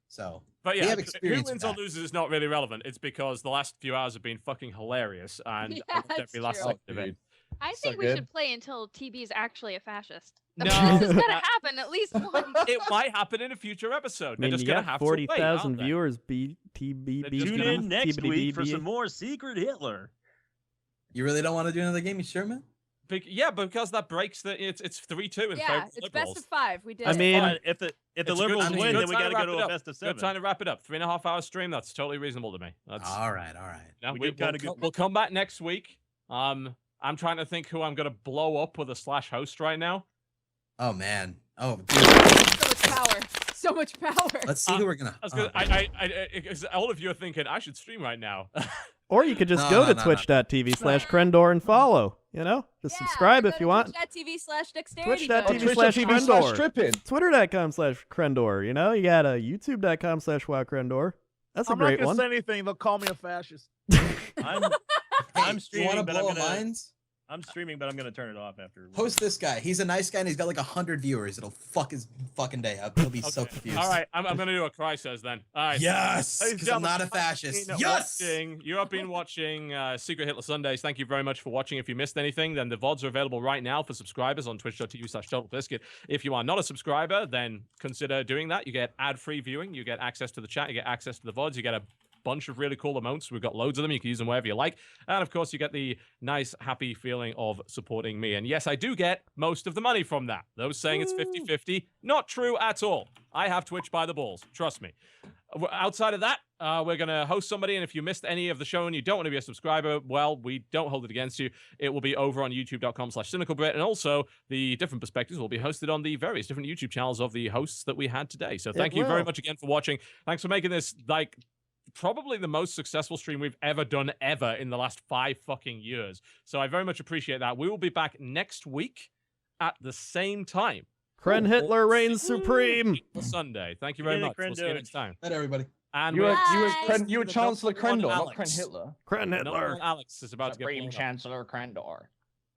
So But we yeah, have who experience wins with or that. loses is not really relevant. It's because the last few hours have been fucking hilarious, and Yeah, I loved that's every last true. second of it. I So think we good. should play until TB is actually a fascist. No. This is gonna happen at least once. It might happen in a future episode. I They're mean, just you gonna got have to wait, 40,000 aren't they? viewers. BTB. Tune in next week for some more Secret Hitler. You really don't want to do another game, you sure, man? Yeah, because that breaks the. It's 3-2 in Yeah, favor of it's liberals. best of 5. We did. I it. mean, But if the It's a good- liberals it's a win, good then we time got to wrap go it to a up. best of Good 7. time to wrap it up. 3.5 hour stream. That's totally reasonable to me. That's All right. yeah, We we, did kinda will good. we'll come back next week. I'm trying to think who I'm gonna blow up with a slash host right now. Oh man. Oh, dude. So much power. So much power. Let's see who we're gonna. I was gonna, because all of you are thinking I should stream right now. Or you could just No, go no, to no, no. twitch.tv/Crendor and follow. You know, just Yeah, subscribe or if go you to want. Twitch.tv/dexterity. Twitch.tv vote. Twitch.tv/Crendor. Strippin. Twitter.com/Crendor. You know, you got a YouTube.com/WoWcrendor. That's a I'm not great gonna one. say anything. They'll call me a fascist. I'm Hey, you streaming, want to but blow I'm gonna. minds? I'm streaming, but I'm gonna turn it off after. Post this guy. He's a nice guy and he's got like 100 viewers. It'll fuck his fucking day up. He'll be so Okay. confused. All right, I'm gonna do what Cry says then. All right. Yes, Ladies and because I'm not a gentlemen, fascist. been Yes. You have been watching Secret Hitler Sundays. Thank you very much for watching. If you missed anything, then the VODs are available right now for subscribers on twitch.tv/Totalbiscuit. If you are not a subscriber, then consider doing that. You get ad-free viewing, you get access to the chat, you get access to the VODs, you get a bunch of really cool emotes. We've got loads of them. You can use them wherever you like. And of course, you get the nice, happy feeling of supporting me. And yes, I do get most of the money from that. Those saying it's 50-50, not true at all. I have Twitch by the balls. Trust me. Outside of that, we're going to host somebody. And if you missed any of the show and you don't want to be a subscriber, well, we don't hold it against you. It will be over on youtube.com/cynicalbrit. And also, the different perspectives will be hosted on the various different YouTube channels of the hosts that we had today. So thank you very much again for watching. Thanks for making this, like, probably the most successful stream we've ever done in the last 5 fucking years. So I very much appreciate that. We will be back next week at the same time. Kren Hitler reigns supreme. Sunday. Thank you very Get it, much. We'll see you Crendor. next time. Night, everybody. And You were, Bye. you were The Chancellor number one Crendor, not Alex. Kren Hitler. Kren Number Hitler. one Alex is about to get Supreme blown up. Chancellor Crendor.